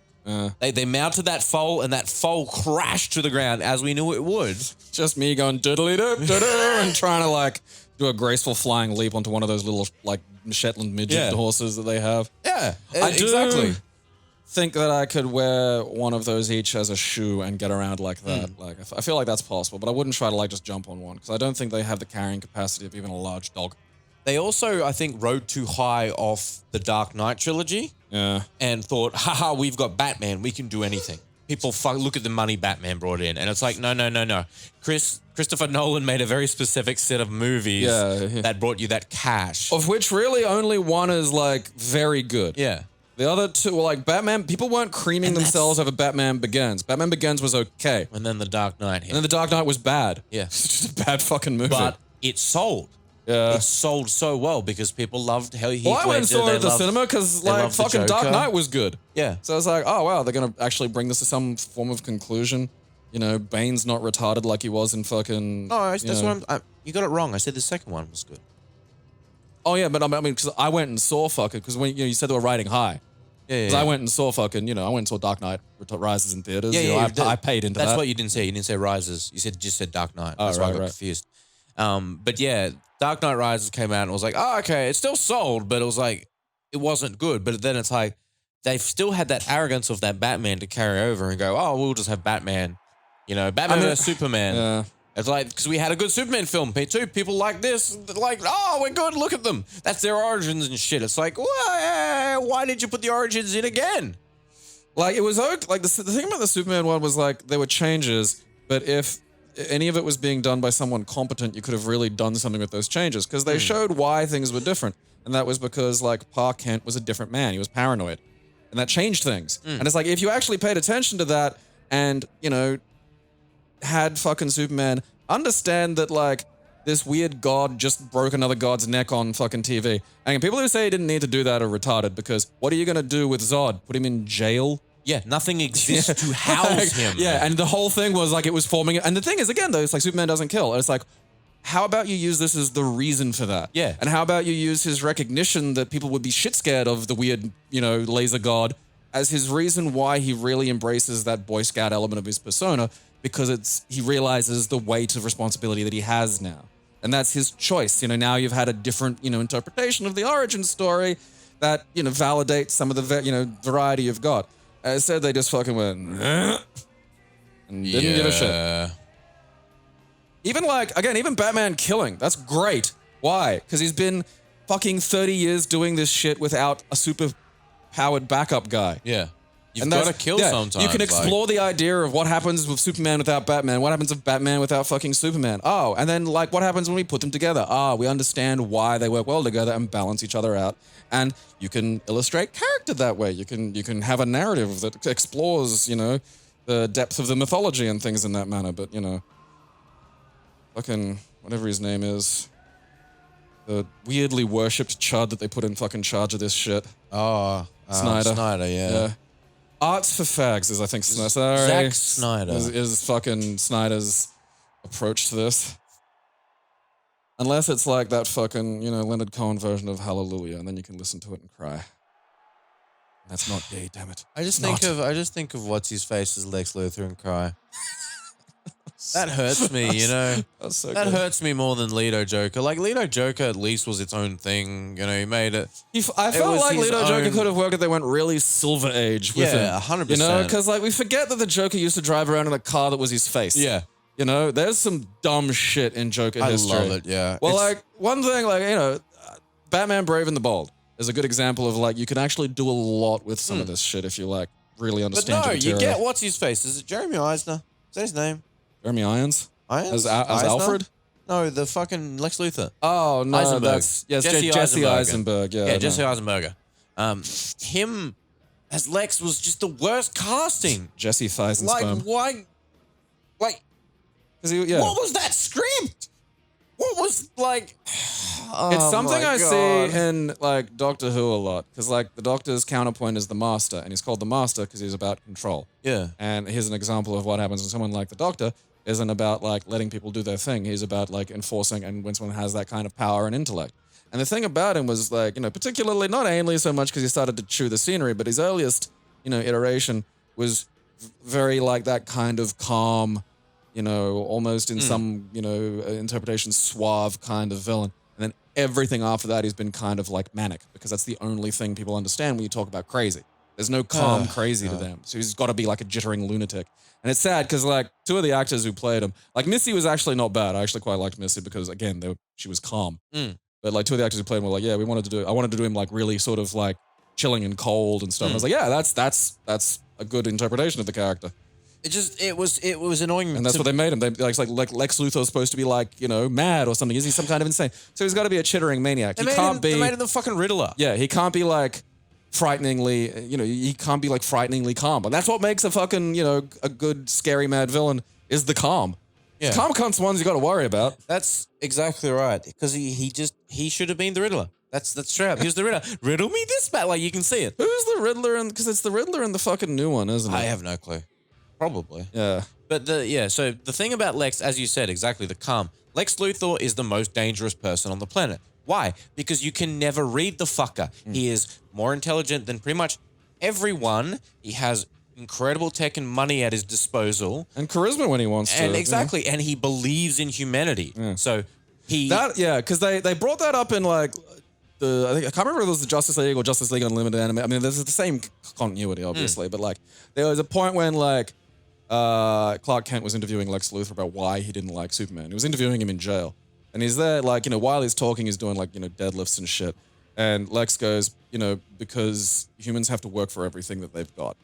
They mounted that foal and that foal crashed to the ground as we knew it would. Just me going diddly doop and trying to like do a graceful flying leap onto one of those little like Shetland midget horses that they have. Yeah, I do exactly. think that I could wear one of those each as a shoe and get around like that. Like I feel like that's possible, but I wouldn't try to like just jump on one because I don't think they have the carrying capacity of even a large dog. They also, I think, rode too high off the Dark Knight trilogy. Yeah. And thought, haha, we've got Batman. We can do anything. People look at the money Batman brought in. And it's like, no. Christopher Nolan made a very specific set of movies that brought you that cash. Of which really only one is like very good. Yeah. The other two were like Batman. People weren't creaming themselves over Batman Begins. Batman Begins was okay. And then the Dark Knight hit. And then The Dark Knight was bad. Yeah. It's just a bad fucking movie. But it sold. Yeah. It sold so well because people loved how he. Well, I went and saw it at the cinema because like fucking Dark Knight was good. Yeah. So I was like, oh wow, they're gonna actually bring this to some form of conclusion. Bane's not retarded like he was in fucking. No, that's what you got it wrong. I said the second one was good. Oh yeah, but I mean, because I went and saw fucking because when you said they were riding high. Yeah. Because I went and saw fucking, I went and saw Dark Knight Rises in theaters. Yeah, I paid into that. That's what you didn't say. You didn't say Rises. You just said Dark Knight. Oh, That's why I got right. confused. But yeah, Dark Knight Rises came out and it was like, oh, okay, it still sold, but it was like, it wasn't good. But then it's like, they've still had that arrogance of that Batman to carry over and go, oh, we'll just have Batman. Batman versus Superman. Yeah. It's like, because we had a good Superman film, too. People like this, like, oh, we're good, look at them. That's their origins and shit. It's like, why did you put the origins in again? Like, it was okay. Like, the thing about the Superman one was, like, there were changes, but if any of it was being done by someone competent, you could have really done something with those changes, because they showed why things were different. And that was because, like, Pa Kent was a different man. He was paranoid. And that changed things. And it's like, if you actually paid attention to that and, had fucking Superman understand that, like, this weird god just broke another god's neck on fucking TV. And people who say he didn't need to do that are retarded, because what are you going to do with Zod? Put him in jail? Yeah, nothing exists to house him. Yeah, and the whole thing was like it was forming. And the thing is, again, though, it's like Superman doesn't kill. And it's like, how about you use this as the reason for that? Yeah. And how about you use his recognition that people would be shit scared of the weird, laser god as his reason why he really embraces that Boy Scout element of his persona, because he realizes the weight of responsibility that he has now. And that's his choice. You know, now you've had a different, interpretation of the origin story that, validates some of the, variety you've got. Instead, they just fucking went, and didn't give a shit. Even Batman killing, that's great. Why? Because he's been fucking 30 years doing this shit without a super-powered backup guy. Yeah. You've got to kill sometimes. You can explore the idea of what happens with Superman without Batman, what happens with Batman without fucking Superman. Oh, and then what happens when we put them together? We understand why they work well together and balance each other out. And you can illustrate character that way. You can have a narrative that explores, the depth of the mythology and things in that manner. But, fucking whatever his name is, the weirdly worshipped chud that they put in fucking charge of this shit. Snyder. Snyder, yeah. Arts for fags is, I think, Zack Snyder. Is fucking Snyder's approach to this. Unless it's like that fucking, Leonard Cohen version of Hallelujah, and then you can listen to it and cry. That's not gay, damn it. I just think of what's his face as Lex Luthor and cry. That hurts me, That's so that good. hurts me more than Leto Joker. Like, Leto Joker at least was its own thing. He made it. I felt like Leto Joker could have worked if they went really Silver Age with him. Yeah, 100%. Because, we forget that the Joker used to drive around in a car that was his face. Yeah. There's some dumb shit in Joker history. I love it, yeah. Well, one thing, Batman Brave and the Bold is a good example of, you can actually do a lot with some of this shit if you, really understand But no, your you material. get what's his face. Is it Jeremy Eisner? Is that his name? Jeremy Irons? As Alfred? No, the fucking Lex Luthor. Oh, no, Eisenberg. that's... Yes, Jesse Eisenberg, yeah. Yeah, Jesse Eisenberger. Him as Lex was just the worst casting. Jesse Theisensperm. Why? What What was that script? What was, It's something I see in, Doctor Who a lot. Because, the Doctor's counterpoint is the Master, and he's called the Master because he's about control. Yeah. And here's an example of what happens when someone like the Doctor isn't about, letting people do their thing. He's about, enforcing and when someone has that kind of power and intellect. And the thing about him was, particularly not Ainley so much because he started to chew the scenery, but his earliest, iteration was very, that kind of calm, almost in some, interpretation, suave kind of villain. And then everything after that, he's been kind of manic because that's the only thing people understand when you talk about crazy. There's no calm crazy to them. So he's got to be a jittering lunatic. And it's sad because two of the actors who played him, Missy was actually not bad. I actually quite liked Missy because again, she was calm. But two of the actors who played him were I wanted to do him really sort of chilling and cold and stuff. And I was like, yeah, that's a good interpretation of the character. It was annoying. And that's what they made him. Lex Luthor's supposed to be mad or something. Is he some kind of insane? So he's got to be a chittering maniac. He can't be. They made him the fucking Riddler. Yeah, he can't be frighteningly, he can't be frighteningly calm. But that's what makes a fucking, a good scary mad villain is the calm. Yeah. Calm cunt's ones you got to worry about. That's exactly right. Because he should have been the Riddler. That's straight up. He was the Riddler. Riddle me this bat. You can see it. Who's the Riddler? Because it's the Riddler in the fucking new one, isn't it? I have no clue. Probably. Yeah. But so the thing about Lex, as you said, exactly, the calm. Lex Luthor is the most dangerous person on the planet. Why? Because you can never read the fucker. He is more intelligent than pretty much everyone. He has incredible tech and money at his disposal. And charisma when he wants to. And exactly. And he believes in humanity. Yeah. So because they brought that up in I can't remember if it was the Justice League or Justice League Unlimited anime. I mean, there's the same continuity, obviously, but there was a point when Clark Kent was interviewing Lex Luthor about why he didn't like Superman. He was interviewing him in jail. And he's there, while he's talking, he's doing, deadlifts and shit. And Lex goes, because humans have to work for everything that they've got.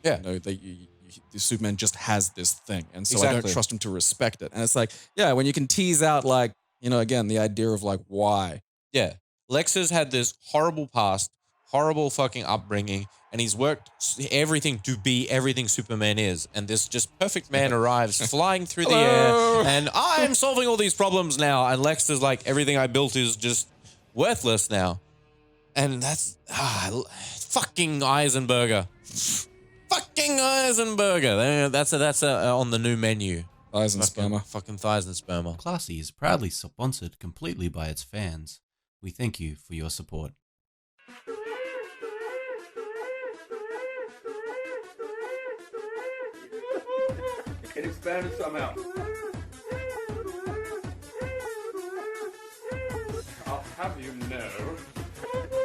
Yeah. The Superman just has this thing. And so exactly. I don't trust him to respect it. And it's when you can tease out, again, the idea of, why. Yeah. Lex has had this horrible past, horrible fucking upbringing, and he's worked everything to be everything Superman is. And this just perfect man arrives flying through the air, and I'm solving all these problems now. And Lex is everything I built is just worthless now. And that's fucking Eisenberger. Fucking Eisenberger. That's on the new menu. Eisensperma. Fucking Eisensperma. Classy is proudly sponsored completely by its fans. We thank you for your support. It expanded somehow. I'll have you know.